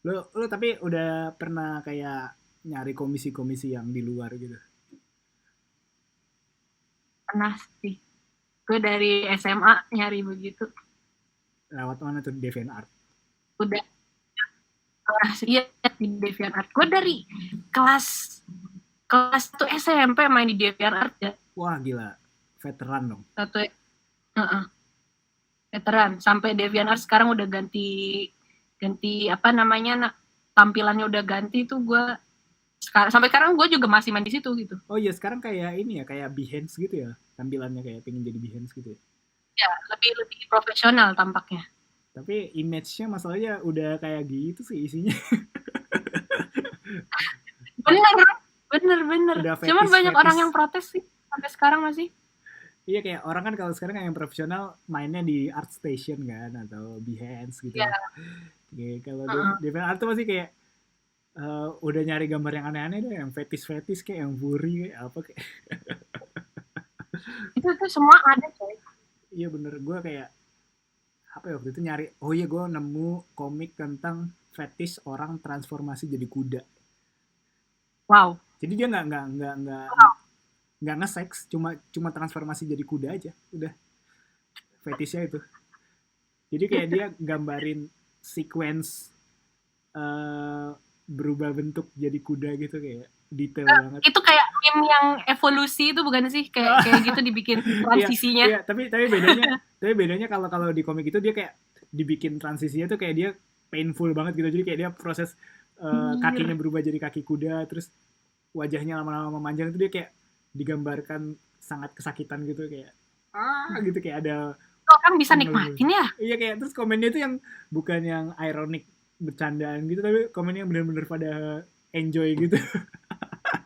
Lo tapi udah pernah kayak nyari komisi-komisi yang di luar gitu? Pernah sih. Gue dari SMA nyari begitu. Lewat mana tuh, DeviantArt? Udah Iya, di DeviantArt. Gue dari kelas kelas 1 SMP main di DeviantArt ya. Wah gila, veteran dong. Satu veteran. Sampai DeviantArt sekarang udah ganti apa namanya, tampilannya udah ganti tuh. Gue sampai sekarang gue juga masih main di situ gitu. Oh iya sekarang kayak ini ya, kayak Behance gitu ya, tampilannya kayak pengen jadi Behance gitu ya. Ya, lebih profesional tampaknya. Tapi image-nya masalahnya udah kayak gitu sih isinya. Bener. Udah Cuman banyak orang fetis. yang protes sih sampai sekarang masih. Iya kayak orang kan kalau sekarang yang profesional mainnya di ArtStation kan atau Behance gitu. Ya, Kayak kalau Devil Art tuh masih kayak udah nyari gambar yang aneh-aneh deh, yang fetis-fetis kayak yang furry kayak apa kayak. itu semua ada coy. Iya bener, gue kayak apa ya waktu itu nyari, oh iya gue nemu komik tentang fetish orang transformasi jadi kuda. Wow. Jadi dia nggak nge-sex, cuma transformasi jadi kuda aja, udah fetishnya itu. Jadi kayak dia gambarin sequence berubah bentuk jadi kuda gitu, kayak detail banget. Itu kayak meme yang evolusi itu bukan sih, kayak gitu dibikin transisinya. Iya, tapi bedanya kalau di komik itu dia kayak dibikin transisinya tuh kayak dia painful banget gitu. Jadi kayak dia proses kakinya berubah jadi kaki kuda, terus wajahnya lama-lama memanjang itu dia kayak digambarkan sangat kesakitan gitu, kayak gitu, kayak ada orang bisa nikmatin ya. Iya kayak, terus komennya itu yang bukan yang ironic bercandaan gitu, tapi komennya yang benar-benar pada enjoy gitu.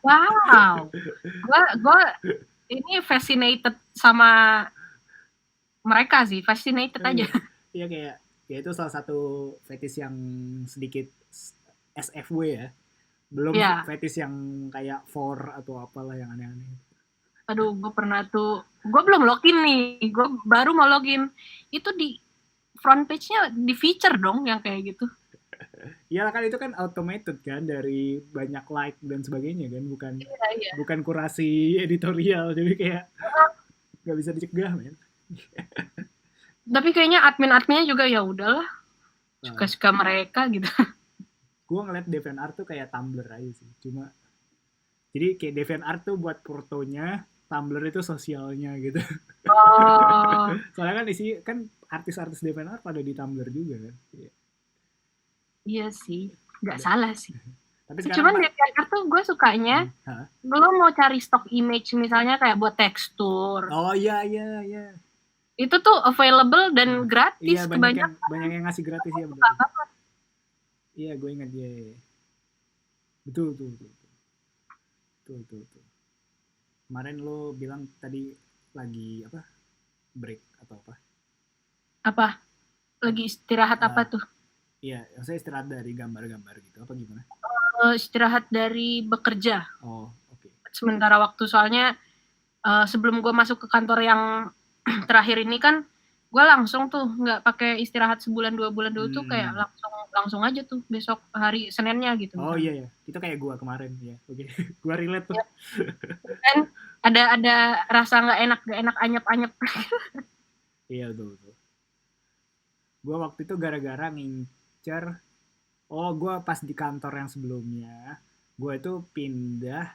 Wow. Gue ini fascinated sama mereka sih, fascinated aja. Iya kayak ya itu salah satu fetish yang sedikit SFW ya. Belum fetish yang kayak for atau apalah yang aneh-aneh. Aduh, gue pernah tuh, gue belum login nih, gue baru mau login. Itu di front page-nya di feature dong yang kayak gitu. Iya kan itu kan automated kan dari banyak like dan sebagainya kan, bukan kurasi editorial, jadi kayak nggak bisa dicegah men. Tapi kayaknya admin-adminnya juga ya udahlah, suka-suka mereka gitu. Gue ngeliat DeviantArt tuh kayak Tumblr aja sih, cuma jadi kayak DeviantArt tuh buat fotonya, Tumblr itu sosialnya gitu. Oh. Soalnya kan isi kan artis-artis DeviantArt pada di Tumblr juga kan. Iya sih, nggak salah sih. Tapi cuman DeviantArt tuh gue sukanya, lo mau cari stock image misalnya kayak buat tekstur. Oh iya. Itu tuh available dan gratis. Iya, banyak yang ngasih gratis ya benar. Iya, gue ingat ya. Betul. Kemarin lo bilang tadi lagi apa? Break atau apa? Apa? Lagi istirahat apa tuh? Iya, saya istirahat dari gambar-gambar gitu. Apa gimana? Istirahat dari bekerja. Oh, oke. Sementara waktu, soalnya sebelum gue masuk ke kantor yang terakhir ini kan, gue langsung tuh nggak pakai istirahat sebulan 2 bulan dulu tuh, kayak langsung aja tuh besok hari Seninnya gitu. Oh iya, itu kayak gue kemarin ya. Oke. Gue relate tuh. Kan ada rasa nggak enak anyep-anyep. Iya betul. Gue waktu itu gara-gara ngincer, gue pas di kantor yang sebelumnya, gue itu pindah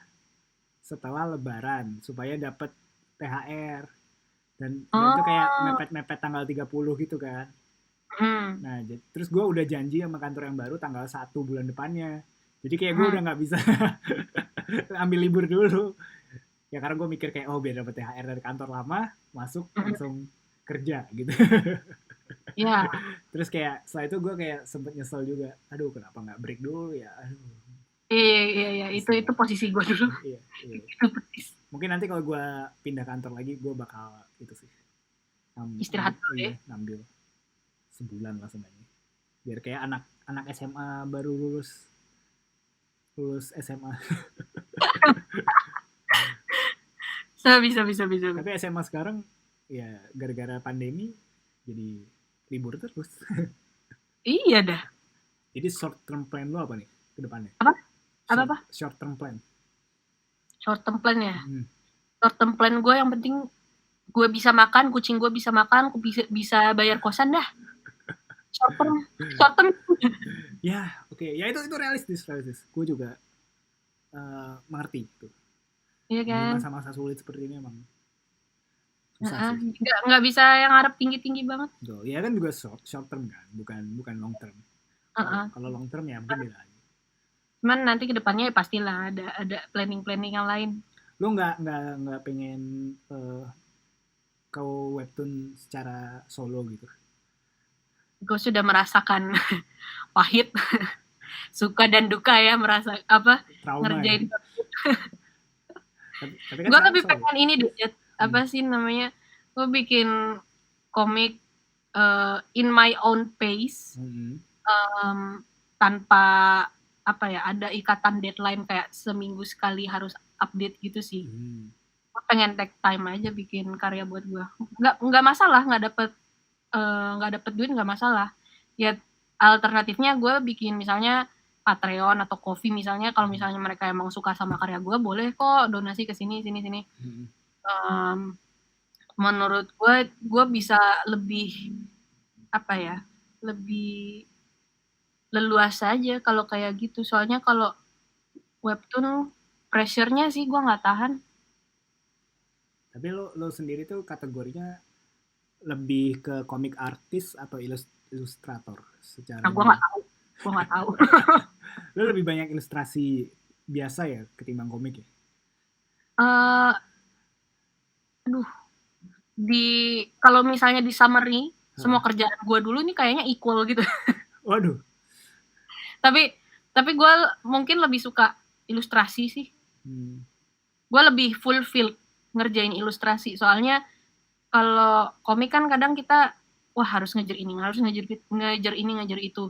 setelah Lebaran supaya dapat THR. Dan itu kayak mepet-mepet tanggal 30 gitu kan. Nah, terus gue udah janji sama kantor yang baru tanggal 1 bulan depannya. Jadi kayak gue udah gak bisa ambil libur dulu. Ya karena gue mikir kayak, biar dapet THR dari kantor lama, masuk langsung kerja gitu. Iya. Terus kayak setelah itu gue kayak sempet nyesel juga. Aduh, kenapa gak break dulu ya? Aduh. Iya. Itu posisi gue dulu. Iya. Mungkin nanti kalau gue pindah kantor lagi, gue bakal itu sih. Istirahat dulu ya. Ngambil sebulan lah sebenarnya. Biar kayak anak SMA baru lulus SMA. Bisa. Tapi SMA sekarang ya gara-gara pandemi jadi libur terus. Iya dah. Jadi short term plan lo apa nih ke depannya? Apa? Short term plan. Short term plan ya. Short term plan gue yang penting gue bisa makan, kucing gue bisa makan, gue bisa bayar kosan dah. Short term. Ya, oke. Oke, ya itu realistis. Gue juga mengerti itu. Iya Di kan? masa-masa sulit seperti ini emang susah Heeh, sih. nggak bisa yang ngarep tinggi-tinggi banget. Tuh, ya kan juga short term kan, bukan long term. Kalau Heeh. kalau long term ya mungkin beda lagi. Cuman nanti ke depannya ya pastilah ada planning-planning yang lain. Lu nggak pengen ke webtoon secara solo gitu? Gue sudah merasakan pahit, suka dan duka ya merasa apa Trauma ya. ngerjain. Tapi kan Gue sekarang lebih solo. pengen ini deh, Jat. Hmm. Apa sih namanya? Gue bikin komik in my own pace, Hmm. tanpa apa ya ada ikatan deadline kayak seminggu sekali harus update gitu sih. Hmm. Gue pengen take time aja bikin karya buat gue. Nggak masalah nggak dapet duit nggak masalah. Ya alternatifnya gue bikin misalnya Patreon atau Ko-fi misalnya kalau misalnya mereka emang suka sama karya gue boleh kok donasi ke sini. Hmm. Menurut gue bisa lebih apa ya lebih leluasa aja kalau kayak gitu soalnya kalau webtoon pressure-nya sih gue nggak tahan. Tapi lo sendiri tuh kategorinya lebih ke komik artis atau ilustrator secara Nah, ini? gue nggak tahu. Lo lebih banyak ilustrasi biasa ya ketimbang komik ya? uh, aduh di kalau misalnya di summary semua Hah? kerjaan gue dulu nih kayaknya equal gitu. Waduh. tapi gue mungkin lebih suka ilustrasi sih. Hmm. Gue lebih fulfill ngerjain ilustrasi soalnya kalau komik kan kadang kita wah harus ngejar ini ngejar itu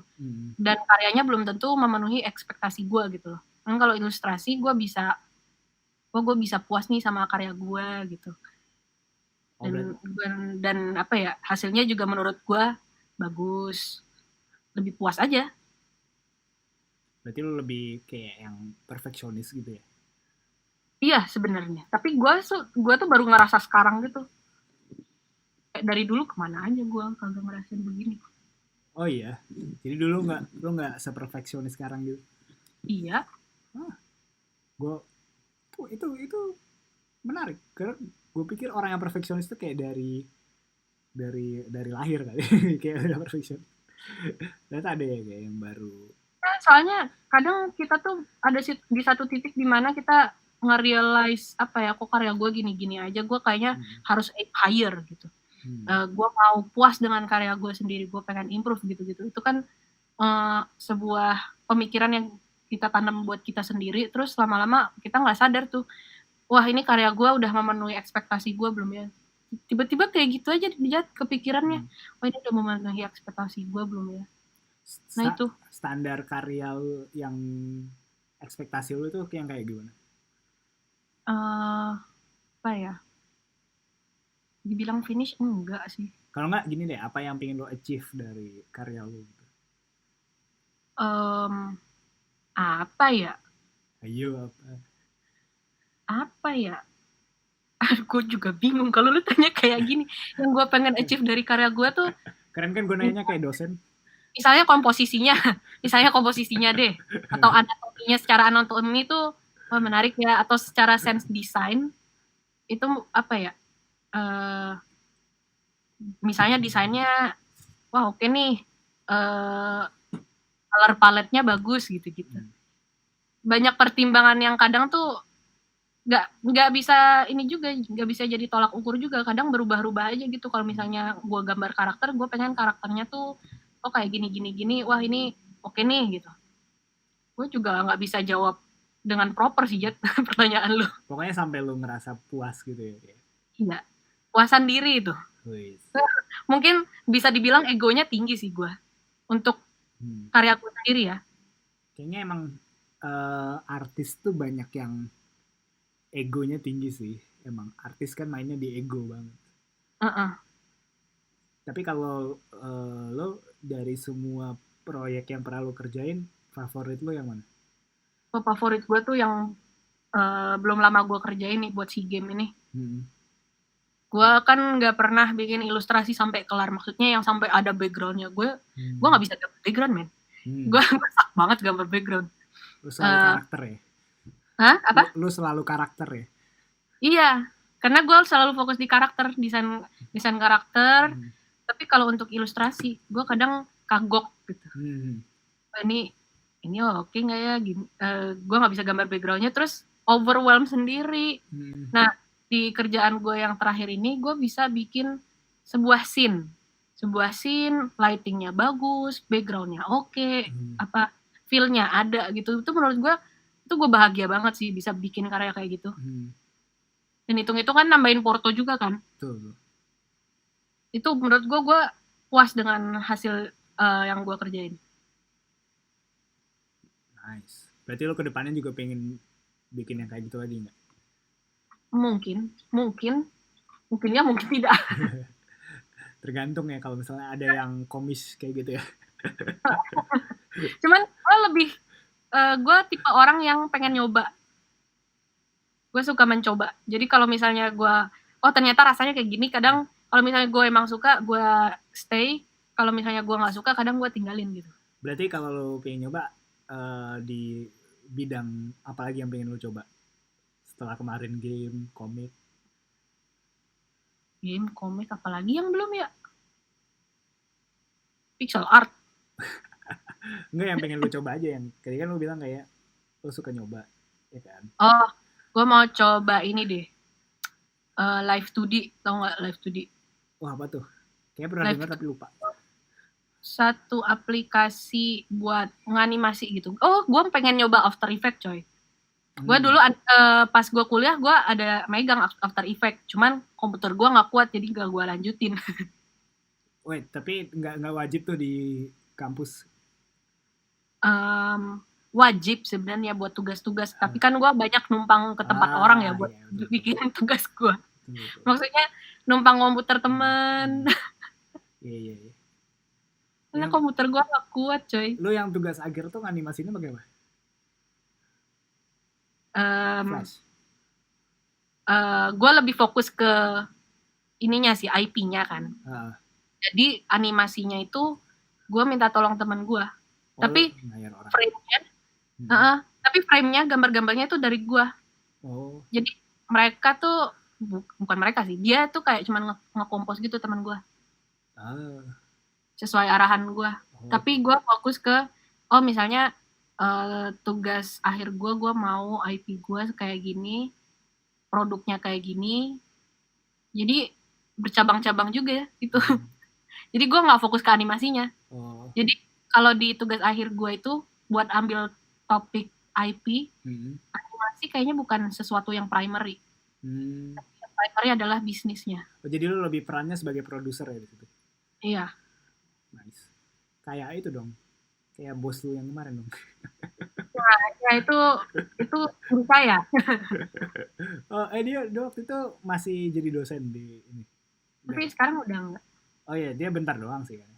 dan karyanya belum tentu memenuhi ekspektasi gue gitu loh. Kan kalau ilustrasi gue bisa puas nih sama karya gue gitu dan apa ya hasilnya juga menurut gue bagus, lebih puas aja. Berarti lo lebih kayak yang perfeksionis gitu ya? Iya sebenarnya tapi gue tuh baru ngerasa sekarang gitu kayak dari dulu kemana aja gue kagak ngerasain begini. Oh iya, jadi dulu lo nggak seperfeksionis sekarang gitu? Iya. Gue itu menarik karena gue pikir orang yang perfeksionis itu kayak dari lahir kali kayak udah perfeksionis. Ternyata ada ya kayak yang baru. Nah, soalnya kadang kita tuh ada di satu titik di mana kita nge-realize apa ya kok karya gue gini-gini aja gue kayaknya harus aim higher gitu. Gue mau puas dengan karya gue sendiri gue pengen improve gitu-gitu itu kan sebuah pemikiran yang kita tanam buat kita sendiri terus lama-lama kita nggak sadar tuh wah ini karya gue udah memenuhi ekspektasi gue belum ya tiba-tiba kayak gitu aja dijat kepikirannya wah ini udah memenuhi ekspektasi gue belum ya. Nah itu Standar karya yang ekspektasi lu tuh yang kayak gimana? apa ya dibilang finish enggak sih. Kalau nggak gini deh, apa yang pengen lo achieve dari karya lo gitu? Apa ya? Ayo apa? Apa ya? Gue juga bingung kalau lu tanya kayak gini. Yang gue pengen achieve dari karya gue tuh keren kan gue nanya kayak dosen. Misalnya komposisinya deh. Atau anatominya secara anatomi tuh wah menarik ya. Atau secara sense design itu apa ya? Misalnya desainnya wah oke nih. Color palette-nya bagus gitu-gitu. Banyak pertimbangan yang kadang tuh nggak bisa ini juga nggak bisa jadi tolak ukur juga kadang berubah-ubah aja gitu kalau misalnya gue gambar karakter gue pengen karakternya tuh oh kayak gini wah ini oke nih gitu gue juga nggak bisa jawab dengan proper sih Jet pertanyaan lu. Pokoknya sampai lo ngerasa puas gitu ya? Iya puasan diri itu. Mungkin bisa dibilang egonya tinggi sih gue untuk karya gue sendiri ya. Kayaknya emang artis tuh banyak yang egonya tinggi sih. Emang artis kan mainnya di ego banget. Tapi kalau lo dari semua proyek yang pernah lo kerjain, favorit lo yang mana? Favorit gue tuh yang belum lama gue kerjain nih buat SEA Games ini. Gue kan nggak pernah bikin ilustrasi sampai kelar. Maksudnya yang sampai ada backgroundnya. Gue nggak bisa dapet background, men. Gue masak banget gambar background. Lu selalu karakter ya? Hah? Apa? Lu selalu karakter ya? Iya, karena gue selalu fokus di karakter, desain karakter. Tapi kalau untuk ilustrasi, gue kadang kagok gitu. Ini oke nggak ya? Gue nggak bisa gambar backgroundnya, terus overwhelm sendiri. Nah, di kerjaan gue yang terakhir ini, gue bisa bikin sebuah scene, lightingnya bagus, backgroundnya oke, apa feel-nya ada gitu. Itu menurut gue, itu gue bahagia banget sih bisa bikin karya kayak gitu. Dan hitung-hitung kan nambahin porto juga kan. Betul. Itu menurut gue puas dengan hasil yang gue kerjain. Nice. Berarti lo ke depannya juga pengen bikin yang kayak gitu lagi nggak? Mungkin ya, mungkin tidak. Tergantung ya, kalau misalnya ada yang komis kayak gitu ya. Cuman gue tipe orang yang pengen nyoba. Gue suka mencoba. Jadi kalau misalnya gue, ternyata rasanya kayak gini, kadang kalau misalnya gue emang suka, gue stay. Kalau misalnya gue nggak suka, kadang gue tinggalin gitu. Berarti kalau lo pengen nyoba, di bidang apa lagi yang pengen lo coba? Setelah kemarin game, komik. Game, komik, apalagi yang belum ya? Pixel art. Enggak, yang pengen lo coba aja, yang kayak kan lo bilang kayak lo suka nyoba, ya kan? Gue mau coba ini deh. Live 2D, tau nggak Live 2D? Wah, apa tuh? Kayaknya pernah dengar tapi lupa. Satu aplikasi buat nganimasi gitu. Gue pengen nyoba After Effects, coy. Gue dulu pas gue kuliah, gue ada megang After Effects. Cuman komputer gue nggak kuat, jadi gak gue lanjutin. Wait, tapi nggak wajib tuh di kampus? Wajib sebenarnya buat tugas-tugas. Tapi kan gue banyak numpang ke tempat orang ya buat bikin tugas gue. Maksudnya numpang komputer temen. Iya. Karena komputer gue gak kuat, coy. Lu yang tugas akhir tuh animasinya bagaimana? Flash. Gue lebih fokus ke ininya sih, IP-nya kan. Jadi animasinya itu gue minta tolong teman gue. Tapi frame-nya, gambar-gambarnya itu dari gue. Jadi mereka tuh bukan mereka sih, dia tuh kayak cuman nge-compose gitu teman gue. Sesuai arahan gue. Tapi gue fokus ke misalnya tugas akhir gue mau IP gue kayak gini, produknya kayak gini. Jadi bercabang-cabang juga ya gitu. Jadi gue nggak fokus ke animasinya. Jadi kalau di tugas akhir gue itu buat ambil topik IP, animasi kayaknya bukan sesuatu yang primary. Yang primary adalah bisnisnya. Jadi lu lebih perannya sebagai produser ya di situ? Iya. Nice. Kayak itu dong. Kayak bos lu yang kemarin dong. Ya itu guru saya. Dia waktu itu masih jadi dosen di ini. Tapi sekarang udah enggak. Oh iya, dia bentar doang sih kan.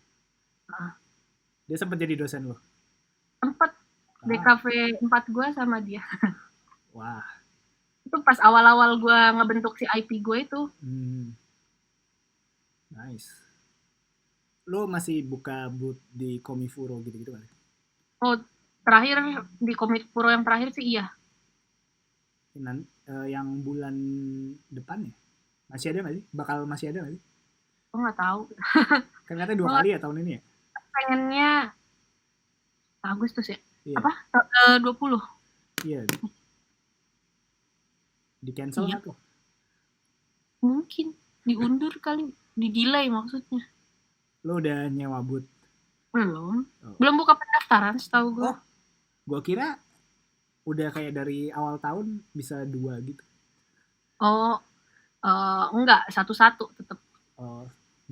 Dia sempat jadi dosen lo? Sempat. DKV 4 gue sama dia. Wah. Itu pas awal-awal gue ngebentuk si IP gue itu. Nice. Lo masih buka booth di Komifuro gitu-gitu kan? Terakhir di Komifuro yang terakhir sih iya. Yang bulan depan ya? Masih ada nggak sih? Bakal masih ada nggak sih? Gue nggak tahu. Kan katanya 2 kali ya tahun ini ya? Pengennya Agustus ya? Iya. Apa? 20. Iya. Di cancel nggak tuh? Mungkin diundur kali, di-delay maksudnya. Lo udah nyewa booth? Belum buka pendaftaran setahu gue. Gue kira udah kayak dari awal tahun bisa 2 gitu. Enggak, satu-satu tetap.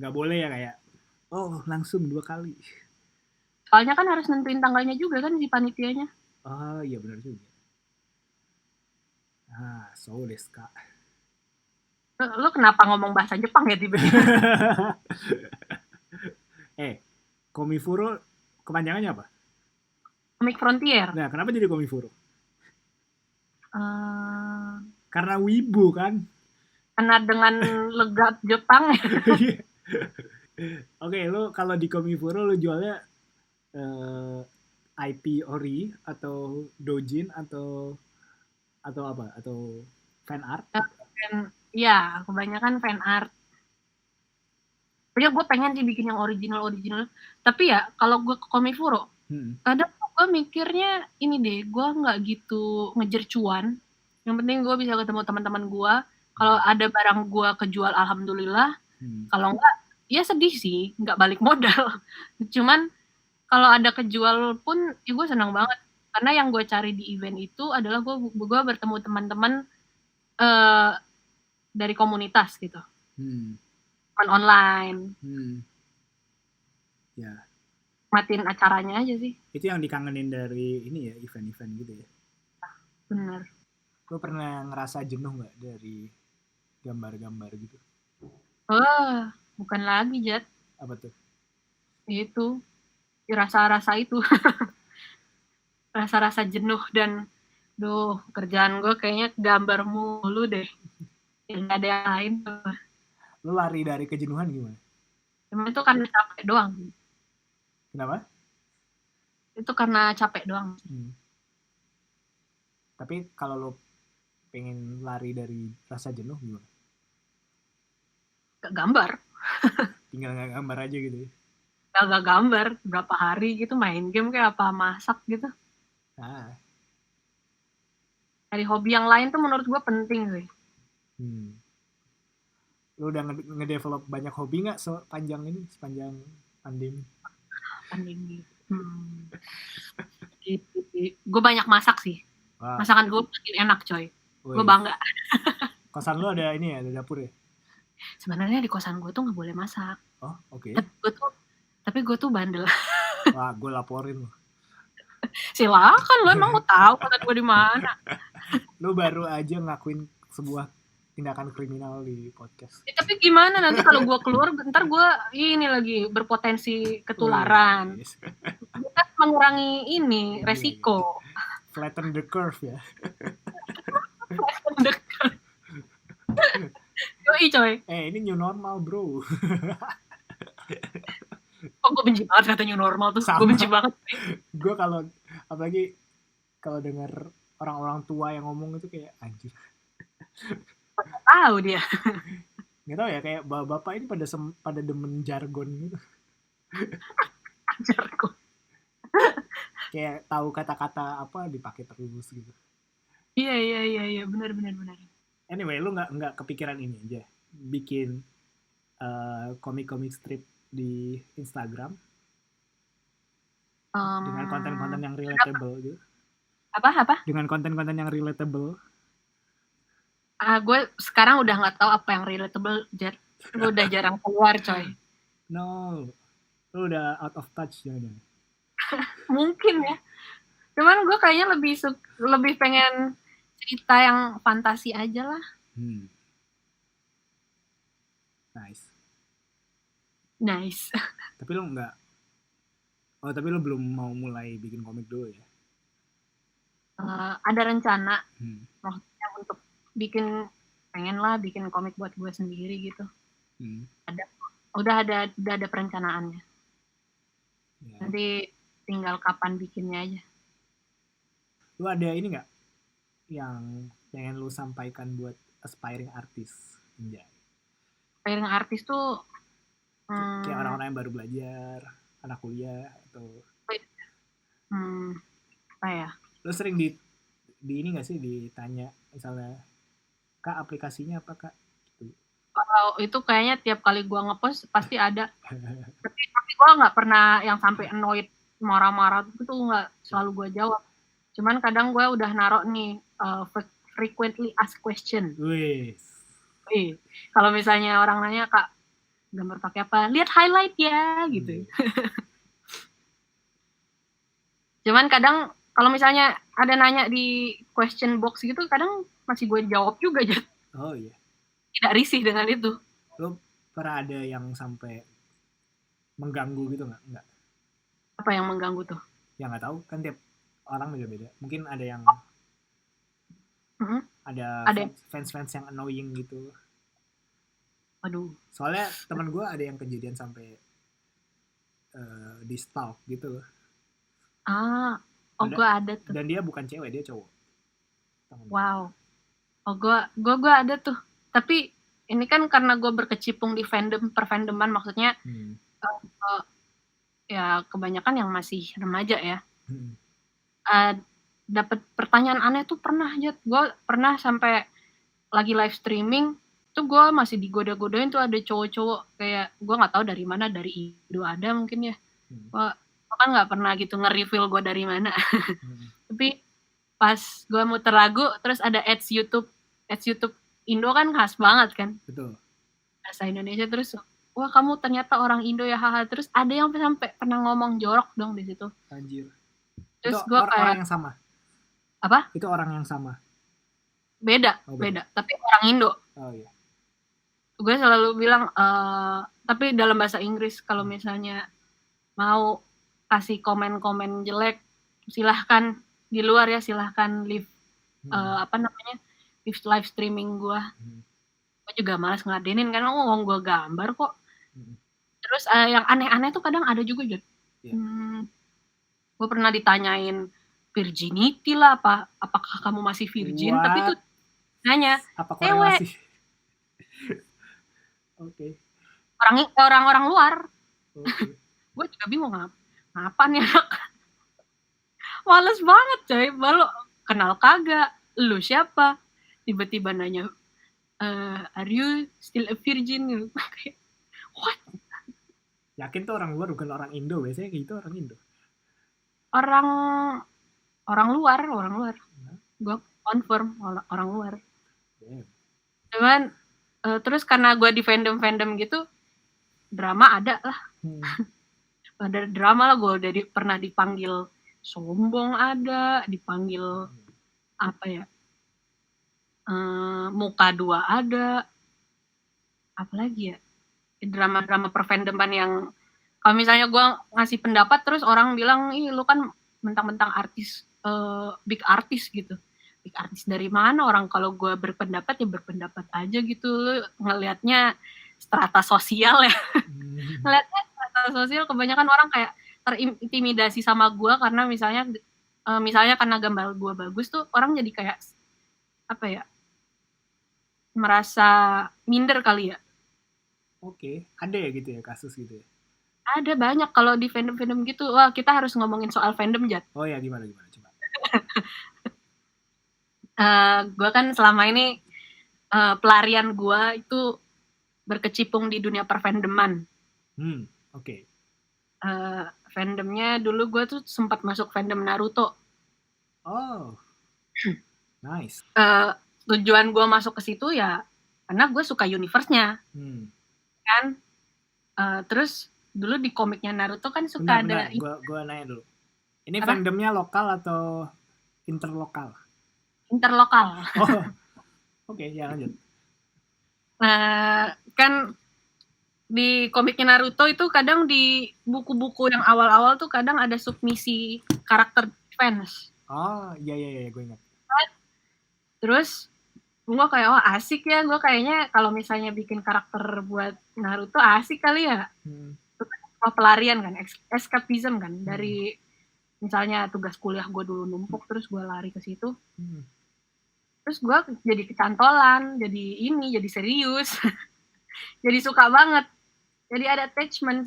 Nggak boleh ya kayak langsung 2 kali. Soalnya kan harus nentuin tanggalnya juga kan si panitianya. Iya benar juga. So desu ka. Lo kenapa ngomong bahasa Jepang ya tiba-tiba? Komifuro kepanjangannya apa? Comic Frontier. Nah, kenapa jadi Komifuro? Karena wibu kan? Karena dengan logat Jepang. Oke, lo kalau di Komifuro lo jualnya IP ori atau dojin atau apa? Atau fan art? Ya, kebanyakan fan art. Ya gue pengen sih bikin yang original. Tapi ya kalau gue ke Komifuro, kadang gue mikirnya ini deh, gue nggak gitu ngejar cuan. Yang penting gue bisa ketemu teman-teman gue. Kalau ada barang gue kejual, alhamdulillah. Kalau enggak, ya sedih sih, nggak balik modal. Cuman kalau ada kejual pun, ya gue senang banget. Karena yang gue cari di event itu adalah gue bertemu teman-teman dari komunitas gitu. Online. Ya. Matiin acaranya aja sih. Itu yang dikangenin dari ini ya, event-event gitu ya. Bener. Lo pernah ngerasa jenuh nggak dari gambar-gambar gitu? Bukan lagi, Jat. Apa tuh? Itu. Rasa-rasa itu. Rasa-rasa jenuh dan kerjaan gue kayaknya gambar mulu deh. Nggak ada yang lain. Lo lari dari kejenuhan gimana? Emang itu karena capek doang. Kenapa? Itu karena capek doang. Tapi kalau lo pengen lari dari rasa jenuh gimana? Gak gambar. Tinggal nggak gambar aja gitu ya? Gak gambar. Berapa hari gitu main game kayak apa, masak gitu. Dari hobi yang lain tuh menurut gue penting sih. Lo udah ngedevelop banyak hobi nggak sepanjang pandemi? Gue banyak masak sih. Masakan gue makin enak coy. Gue bangga. Kosan lo ada ini ya, ada dapur ya? Sebenarnya di kosan gue tuh nggak boleh masak. Oh, oke. Tapi gue tuh bandel. Wah, gue laporin lo. Silakan, lo emang mau tahu kosan gue di mana? Lo baru aja ngakuin sebuah tindakan kriminal di podcast. Tapi gimana nanti kalau gue keluar, ntar gue ini lagi berpotensi ketularan. Kita mengurangi ini resiko. Flatten the curve ya. Flatten the curve. Yoi coy. Ini new normal bro. Gue benci banget kata new normal tuh. Gue benci banget. Gue apalagi kalau dengar orang-orang tua yang ngomong itu kayak anjir. Tahu dia. Nggak tahu ya, kayak bapak ini pada demen jargon gitu. Jargon. Kayak tahu kata-kata apa dipakai terus gitu. Iya, benar. Anyway, lu nggak kepikiran ini aja bikin komik-komik strip di Instagram dengan konten-konten yang relatable gitu? Apa? Dengan konten-konten yang relatable. Gue sekarang udah nggak tahu apa yang relatable, Jet. Gue udah jarang keluar, coy. No, lu udah out of touch jangan-jangan. Mungkin ya. Cuman gue kayaknya lebih pengen cerita yang fantasi aja lah. Nice. Tapi lu belum mau mulai bikin komik dulu ya? Ada rencana maksudnya untuk pengen komik buat gue sendiri gitu. Udah ada perencanaannya. Nanti tinggal kapan bikinnya aja. Lu ada ini nggak yang pengen lu sampaikan buat aspiring artist? Aspiring artist tuh kayak orang-orang yang baru belajar, anak kuliah atau apa ya? Lu sering di ini nggak sih ditanya misalnya, Kak aplikasinya apa Kak? Gitu. Kalau itu kayaknya tiap kali gue ngepost pasti ada. tapi gue nggak pernah yang sampai annoyed marah-marah itu tuh nggak selalu gue jawab. Cuman kadang gue udah narok nih frequently asked question. Kalau misalnya orang nanya, Kak gambar pakai apa? Lihat highlight ya gitu. Cuman kadang kalau misalnya ada nanya di question box gitu, kadang masih gue jawab juga aja. Oh iya. Tidak risih dengan itu. Lo pernah ada yang sampai mengganggu gitu nggak? Apa yang mengganggu tuh? Ya nggak tahu, kan tiap orang beda-beda. Mungkin ada yang ada fans yang annoying gitu. Aduh. Soalnya teman gue ada yang kejadian sampai di stalk gitu. Ah, oh Ada, gue ada tuh. dan dia bukan cewek, dia cowok. Temen gue. Wow. Oh gue ada tuh. Tapi ini kan karena gue berkecimpung di fandom perfandoman, maksudnya eh, ya kebanyakan yang masih remaja ya. Uh, Dapat pertanyaan aneh tuh pernah aja. Gue pernah sampai lagi live streaming tuh gue masih digoda-godain tuh ada cowok-cowok kayak gue nggak tahu dari mana, dari Indo ada mungkin ya. Gue kan nggak pernah gitu nge-reveal gue dari mana. Tapi pas gue muter lagu terus ada ads YouTube Indo kan khas banget kan. Betul. Bahasa Indonesia terus wah kamu ternyata orang Indo ya haha, terus ada yang sampai pernah ngomong jorok dong di situ. Anjir. Terus itu gue kayak orang yang sama. apa? Itu orang yang sama. Beda, tapi orang Indo. Oh iya. Gue selalu bilang tapi dalam bahasa Inggris kalau misalnya mau kasih komen-komen jelek silahkan di luar ya, silahkan live live streaming gue. Gue juga malas ngeladenin karena ngomong gue gambar kok. Terus yang aneh-aneh tuh kadang ada juga Jod. Gue pernah ditanyain virginity lah, apakah kamu masih virgin? What? Tapi tuh nanya apa korelasi? Oke. Orang luar. Okay. Gue juga bingung ngapa nih anak. Males banget coy, baru kenal kagak, lu siapa? Tiba-tiba nanya, are you still a virgin? What? Yakin tuh orang luar bukan orang Indo, biasanya gitu orang Indo. Orang luar. Gue confirm orang luar. Damn. Cuman terus karena gue di fandom gitu, drama ada lah. Ada drama lah, gue udah pernah dipanggil sombong, ada dipanggil apa ya, muka dua ada, apalagi ya, drama-drama perfandoman yang kalau misalnya gue ngasih pendapat terus orang bilang ih lu kan mentang-mentang artis, big artis gitu. Big artis dari mana? Orang kalau gue berpendapat ya berpendapat aja gitu. Lu ngelihatnya strata sosial ya. Ngelihatnya strata sosial, kebanyakan orang kayak terintimidasi sama gue karena misalnya karena gambar gue bagus tuh orang jadi kayak apa ya, merasa minder kali ya. Oke, ada ya gitu ya kasus gitu ya? Ada banyak kalau di fandom gitu. Wah, kita harus ngomongin soal fandom, Jat. Oh ya, gimana coba. Gue kan selama ini pelarian gue itu berkecimpung di dunia perfandoman. Oke. Fandomnya dulu gue tuh sempat masuk fandom Naruto. Oh, nice. Tujuan gue masuk ke situ ya karena gue suka universe-nya, kan. Terus dulu di komiknya Naruto kan suka ada. Gue nanya dulu. Ini apa? Fandomnya lokal atau interlokal? Interlokal. Oh, oke, ya lanjut. Kan di komiknya Naruto itu kadang di buku-buku yang awal-awal tuh kadang ada submisi karakter fans. Oh, iya, gue ingat. Terus gue kayak asik ya, gue kayaknya kalau misalnya bikin karakter buat Naruto asik kali ya. Pelarian kan, escapism kan, dari misalnya tugas kuliah gue dulu numpuk terus gue lari ke situ. Terus gue jadi kecantolan, jadi serius. Jadi suka banget. Jadi ada attachment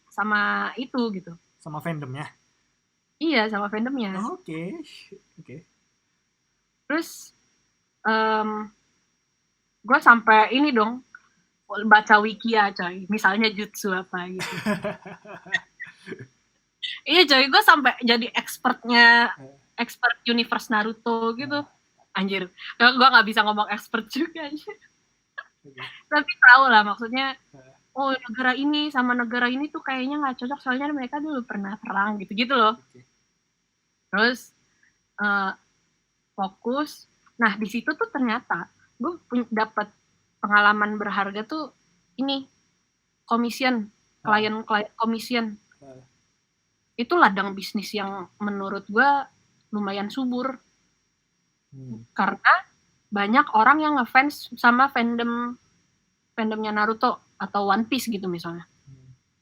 sama itu gitu. Sama fandomnya? Iya, sama fandomnya. Oke. Terus gue sampai ini dong, baca wiki ya coy, misalnya jutsu apa gitu. Iya coy, gue sampai jadi expert universe Naruto gitu. Anjir, gue gak bisa ngomong expert juga anjir. Tapi tahu lah maksudnya, oh negara ini sama negara ini tuh kayaknya gak cocok soalnya mereka dulu pernah perang gitu-gitu loh. Terus fokus. Nah di situ tuh ternyata gue dapat pengalaman berharga tuh ini, commission, klien commission. Itu ladang bisnis yang menurut gue lumayan subur. Karena banyak orang yang ngefans sama fandomnya Naruto atau One Piece gitu misalnya.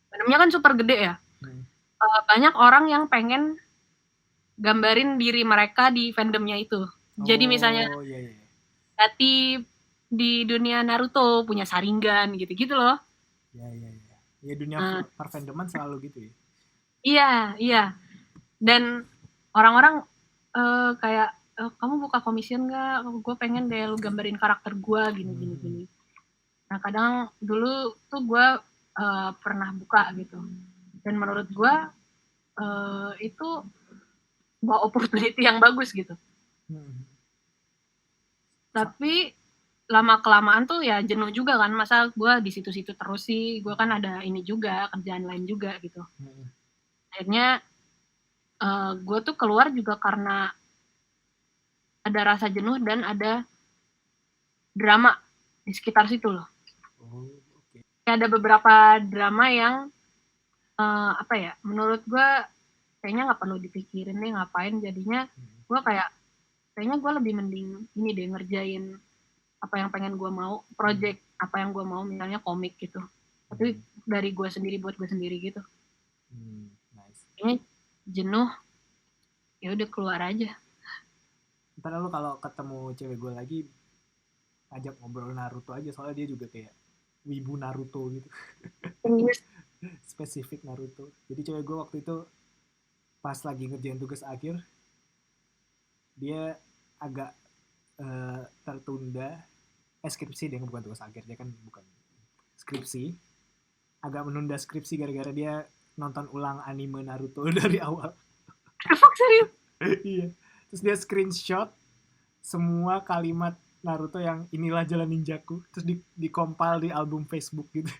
Fandomnya kan super gede ya. Banyak orang yang pengen gambarin diri mereka di fandomnya itu. Jadi misalnya Oh, iya iya. Hati di dunia Naruto punya Sharingan gitu-gitu loh. Iya iya iya. Ya dunia Nah, perfandoman selalu gitu ya. iya, iya. Dan orang-orang kayak kamu buka commission nggak? Gue pengen deh lu gambarin karakter gue gini gini Hmm. gini. Nah kadang dulu tuh gue pernah buka gitu. Dan menurut gue itu sebuah opportunity yang bagus gitu. Hmm. Tapi lama kelamaan tuh ya jenuh juga kan, masa gue di situ-situ terus sih, gue kan ada ini juga kerjaan lain juga gitu. Hmm. Akhirnya gue tuh keluar juga karena ada rasa jenuh dan ada drama di sekitar situ loh. Oh, oke. Kayak ada beberapa drama yang apa ya, menurut gue kayaknya nggak perlu dipikirin deh ngapain, jadinya Hmm. gue kayak kayaknya gue lebih mending ini deh ngerjain apa yang pengen gue mau, Hmm. project apa yang gue mau, misalnya komik gitu. Tapi Hmm. dari gue sendiri buat gue sendiri gitu. Hmm. Nice. Kayaknya jenuh, ya udah keluar aja. Ntar lu kalau ketemu cewek gue lagi, ajak ngobrol Naruto aja, soalnya dia juga kayak wibu Naruto gitu. Serius. Spesifik Naruto. Jadi cewek gue waktu itu pas lagi ngerjain tugas akhir, dia agak tertunda. Skripsi dia, bukan tugas akhir, dia kan bukan skripsi. Agak menunda skripsi gara-gara dia nonton ulang anime Naruto dari awal. Serius. Iya. Terus dia screenshot semua kalimat Naruto yang inilah jalan ninjaku, terus di compile di album Facebook gitu.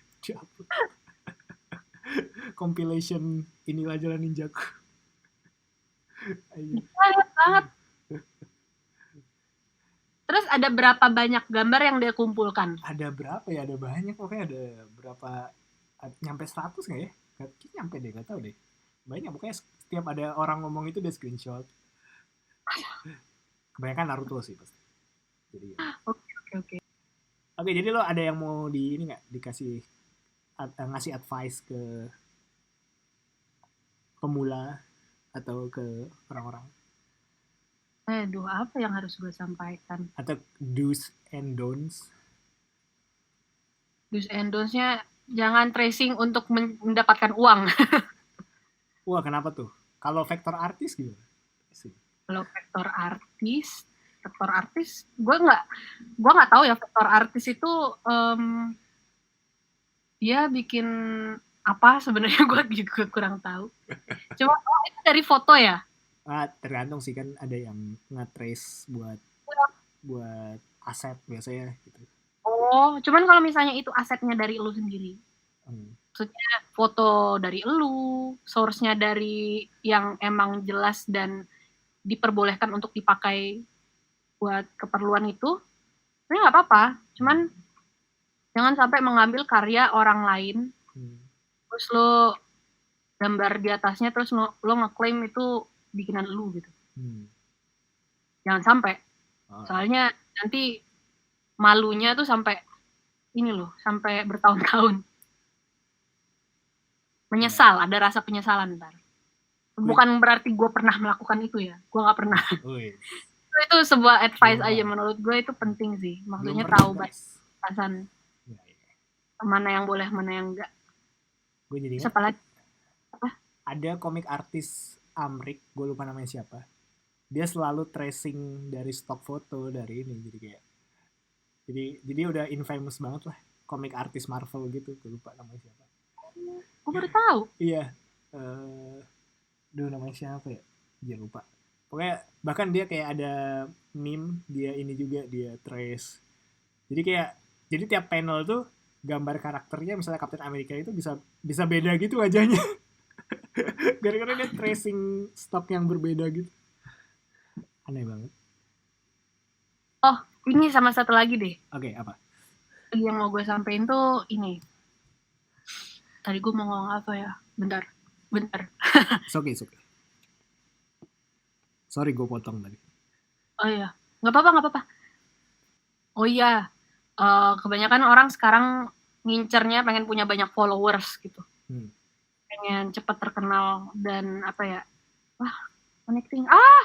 Compilation inilah jalan ninjaku. Ayo. Banyak banget. Terus ada berapa banyak gambar yang dia kumpulkan? Ada berapa ya? Ada banyak, pokoknya ada berapa, nyampe 100 nggak ya? Kayaknya nyampe deh, nggak tahu deh. Banyak, pokoknya setiap ada orang ngomong itu dia screenshot. Kebanyakan Naruto sih pasti. Jadi ya. Oke, oke, oke. Oke, jadi lo ada yang mau di ini nggak, dikasih ngasih advice ke pemula atau ke orang-orang, Aduh, apa yang harus gue sampaikan? atau do's and don'ts? Do's and don'ts-nya jangan tracing untuk mendapatkan uang. Wah, kenapa tuh? Kalau vektor artis gitu sih. Kalau vektor artis, gue nggak tahu ya vektor artis itu dia bikin apa sebenarnya gue juga kurang tahu. Cuma itu dari foto ya. Tergantung sih, kan ada yang nge-trace buat buat aset biasanya gitu. Oh, cuman kalau misalnya itu asetnya dari lu sendiri, Hmm. maksudnya foto dari lu, source-nya dari yang emang jelas dan diperbolehkan untuk dipakai buat keperluan itu, ini nggak apa-apa. Cuman jangan sampai mengambil karya orang lain, Hmm. terus lo gambar di atasnya, terus lo ngeklaim itu bikinan lu gitu. Hmm. Jangan sampai. Oh, Soalnya nanti malunya tuh sampai ini loh, sampai bertahun-tahun. Menyesal, ada rasa penyesalan ntar. Bukan berarti gue pernah melakukan itu ya, gue nggak pernah. Itu sebuah advice Belum aja, pernah. menurut gue itu penting sih. Maksudnya Belum tahu pernah, guys. batasan Ya, ya. mana yang boleh, mana yang enggak. Gue jadi Terus ingat apalagi? ada komik artis Amrik, gue lupa namanya siapa. Dia selalu tracing dari stok foto dari ini, jadi kayak jadi udah infamous banget lah, komik artis Marvel gitu. Gue lupa namanya siapa. Gue baru tahu. Iya. Duh, namanya siapa ya? Dia lupa. Pokoknya bahkan dia kayak ada meme, dia ini juga, dia trace. Jadi kayak, jadi tiap panel tuh gambar karakternya, misalnya Captain America itu bisa bisa beda gitu wajahnya. Gara-gara dia tracing stok yang berbeda gitu. Aneh banget. Oh, ini sama satu lagi deh. Oke, apa? Yang mau gue sampein tuh ini. Tadi gue mau ngomong apa ya? Bentar. It's okay. Sorry, gue potong tadi. Oh iya, nggak apa-apa. Oh iya, kebanyakan orang sekarang ngincernya pengen punya banyak followers gitu. Pengen cepat terkenal dan apa ya? Wah, Connecting. Oh,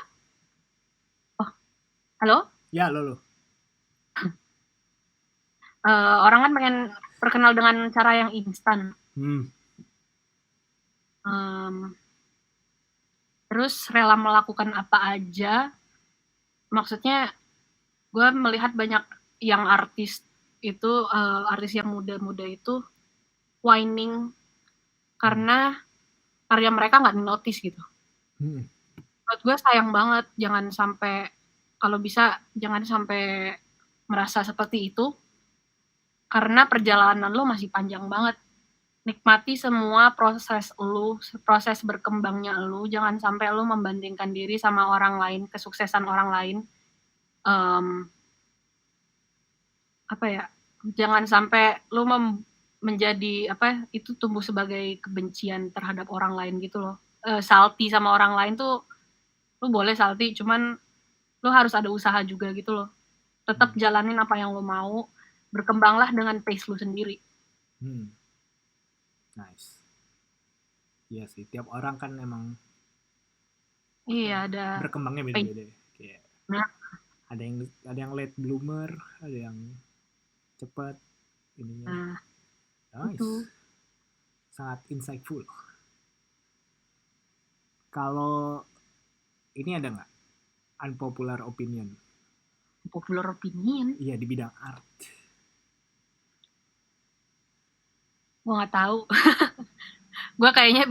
halo. Ya, lo. Orang kan pengen terkenal dengan cara yang instan. Hmm. Terus rela melakukan apa aja. Maksudnya gue melihat banyak yang artis itu, artis yang muda-muda itu whining karena karya mereka nggak di-notice gitu. Menurut gue sayang banget, jangan sampai, kalau bisa jangan sampai merasa seperti itu, karena perjalanan lo masih panjang banget. Nikmati semua proses lu, proses berkembangnya lu, jangan sampai lu membandingkan diri sama orang lain, kesuksesan orang lain. Apa ya, jangan sampai lu menjadi apa itu tumbuh sebagai kebencian terhadap orang lain gitu loh. Salty sama orang lain tuh, lu boleh salty, cuman lu harus ada usaha juga gitu loh. Tetap jalanin apa yang lu mau, berkembanglah dengan pace lu sendiri. Nice. Iya sih, tiap orang kan emang Iya, ada berkembangnya beda-beda. Kayak nah, ada yang late bloomer, ada yang cepat ininya. Nice. itu. Sangat insightful. Kalau ini ada nggak unpopular opinion? Popular opinion? Iya, di bidang art. Gue nggak tahu. Gue kayaknya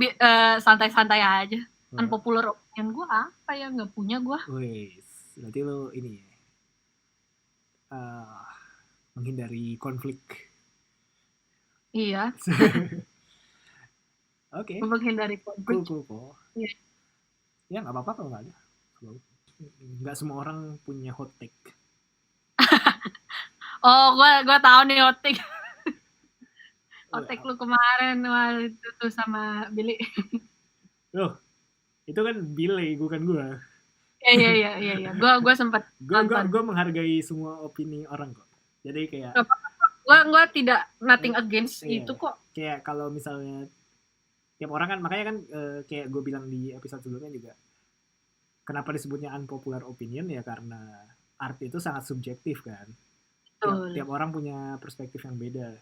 santai-santai aja. Unpopular opinion gue apa ya, nggak punya gue. Wes, berarti lo ini ya, menghindari konflik. Iya. Oke. Menghindari konflik. Cool. Iya. Ya nggak apa-apa kalau nggak ada. Nggak semua orang punya hot take. Oh, gue tahu nih hot take. Hot take lu kemarin waktu itu sama Billy. Loh, itu kan Billy, bukan gue. Iya. Gue sempat nonton. Gue menghargai semua opini orang kok. Jadi kayak gue tidak nothing against itu kok. Kayak kalau misalnya tiap orang kan, makanya kan kayak gue bilang di episode sebelumnya juga, kenapa disebutnya unpopular opinion ya karena art itu sangat subjektif kan. Tiap orang punya perspektif yang beda.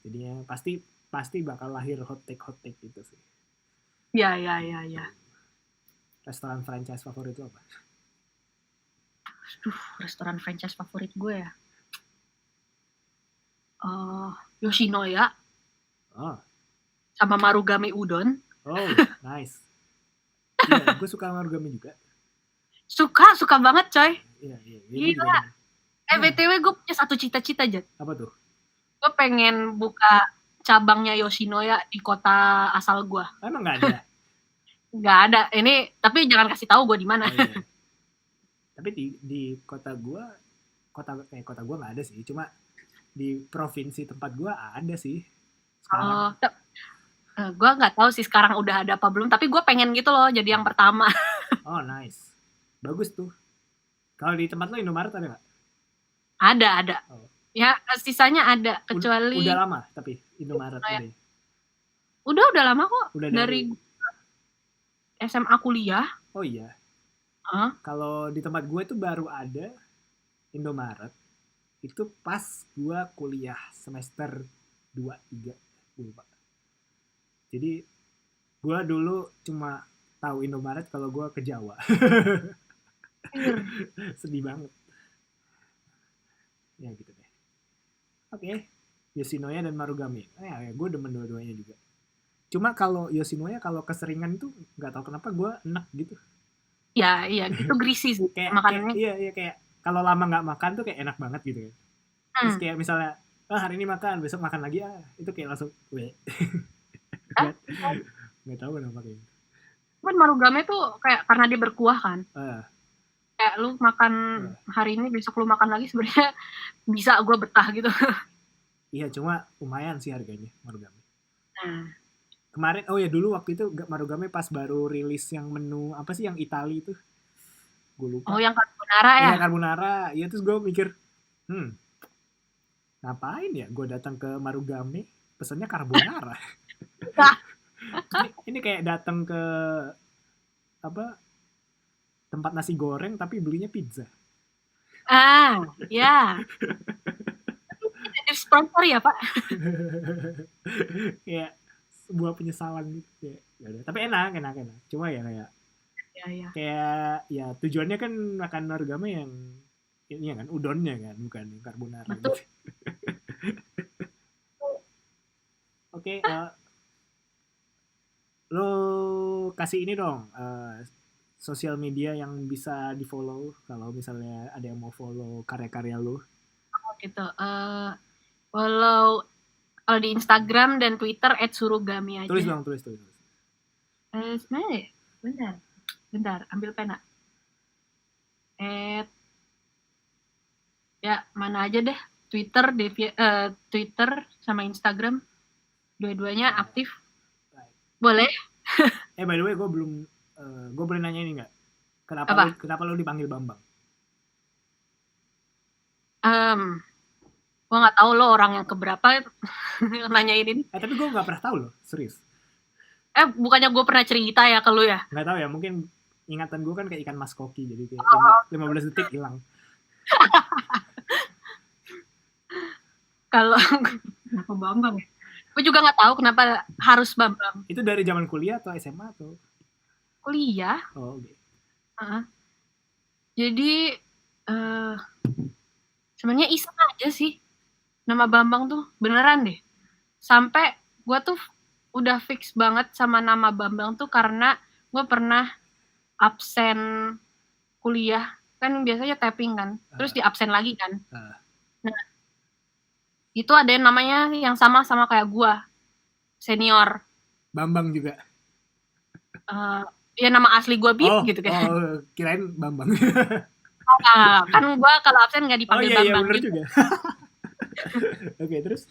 Jadinya pasti bakal lahir hot take gitu sih. Iya. Restoran franchise favorit itu apa? Restoran franchise favorit gue ya. Yoshinoya. Oh. Sama Marugame Udon. Oh, nice. Iya, gue suka Marugame juga. Suka banget coy. Iya. Gila. BTW gue punya satu cita-cita aja. Apa tuh? Gue pengen buka cabangnya Yoshinoya di kota asal gue. Emang nggak ada? Nggak ada. Ini tapi jangan kasih tahu gue di mana. Oh, iya. Tapi di kota gue nggak ada sih. Cuma di provinsi tempat gue ada sih. Sekarang. Gue nggak tahu sih sekarang udah ada apa belum. Tapi gue pengen gitu loh jadi yang pertama. Oh nice, bagus tuh. Kalau di tempat lo Indomaret ada nggak? Ada. Oh. Ya sisanya ada kecuali. Udah lama tapi Indomaret ini. Udah lama kok. Udah dari SMA kuliah. Oh iya. Kalau di tempat gue itu baru ada Indomaret. Itu pas gue kuliah semester 2-3. Gue lupa. Jadi gue dulu cuma tahu Indomaret kalau gue ke Jawa. Sedih banget. Ya gitu deh. Oke. Yoshinoya dan Marugame. Gue demen dua-duanya juga. Cuma kalau Yoshinoya kalau keseringan itu nggak tahu kenapa gue enak gitu. Ya itu greasy sih makanannya. Iya kayak kalau lama nggak makan tuh kayak enak banget gitu kan. Terus kayak misalnya hari ini makan, besok makan lagi itu kayak langsung nggak tahu kenapa kayak gitu. Kan Marugame tuh kayak karena dia berkuah kan. Kayak lu makan hari ini besok lu makan lagi sebenarnya bisa gue betah gitu. Iya cuma lumayan sih harganya Marugame. Kemarin dulu waktu itu Marugame pas baru rilis yang menu apa sih yang Itali itu, gue lupa. Oh yang carbonara ya? Iya carbonara. Iya terus gue mikir ngapain ya gue datang ke Marugame pesannya carbonara. Ini kayak datang ke apa tempat nasi goreng tapi belinya pizza. Ya. Jadi sponsor ya, Pak? Kayak sebuah penyesalan gitu ya. Ya udah. Tapi enak. Cuma ya kayak Ya. ya tujuannya kan makan origami yang ini kan udonnya kan bukan carbonara Betul. gitu. Oke, lo kasih ini dong sosial media yang bisa di follow kalau misalnya ada yang mau follow karya-karya lo. Gitu. Follow kalau di Instagram dan Twitter @surugami aja. Tulis. Sebenarnya, bentar, ambil pena. Ya mana aja deh, Twitter sama Instagram, dua-duanya aktif. Boleh. By the way, gue boleh nanya ini nggak? Kenapa lo dipanggil Bambang? Gue nggak tahu lo orang yang keberapa nanyain ini. Tapi gue nggak pernah tahu lo, serius. Bukannya gue pernah cerita ya ke lo ya? Nggak tahu ya, mungkin ingatan gue kan kayak ikan mas koki, jadi kayak 15 detik hilang. Kalau kenapa Bambang ya? Gue juga nggak tahu kenapa harus Bambang. Itu dari zaman kuliah atau SMA atau? Kuliah. Oh, oke. Jadi sebenarnya iseng aja sih nama Bambang tuh, beneran deh. Sampai gue tuh udah fix banget sama nama Bambang tuh karena gue pernah absen kuliah, kan biasanya tapping kan, terus di absen lagi kan. Nah, itu ada yang namanya yang sama kayak gue, senior. Bambang juga? Ya nama asli gue Bib gitu kan. Oh, kirain Bambang. Kan gue kalau absen nggak dipanggil Bambang. Bener juga. Oke, terus?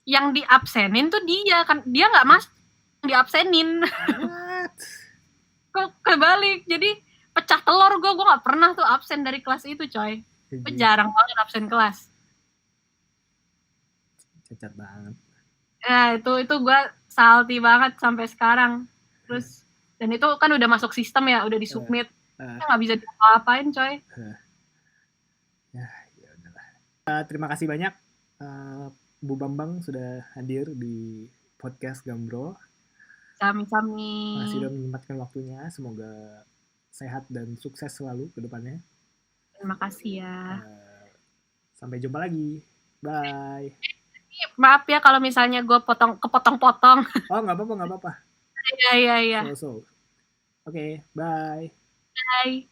Yang diabsenin tuh dia kan, dia nggak masuk, diabsenin. Kok kebalik, jadi pecah telur gue nggak pernah tuh absen dari kelas itu coy. Gue jarang banget absen kelas. Cacat banget. Ya itu gue salty banget sampai sekarang. Terus dan itu kan udah masuk sistem ya, udah disubmit. Nggak bisa diapa-apain coy. Ya udahlah. Terima kasih banyak Bu Bambang sudah hadir di podcast Gambro. Sami-sami. Masih udah menyempatkan waktunya. Semoga sehat dan sukses selalu ke depannya. Terima kasih ya. Sampai jumpa lagi. Bye. Maaf ya kalau misalnya gue kepotong-potong. Oh, nggak apa-apa. Iya. Oke, bye. Bye.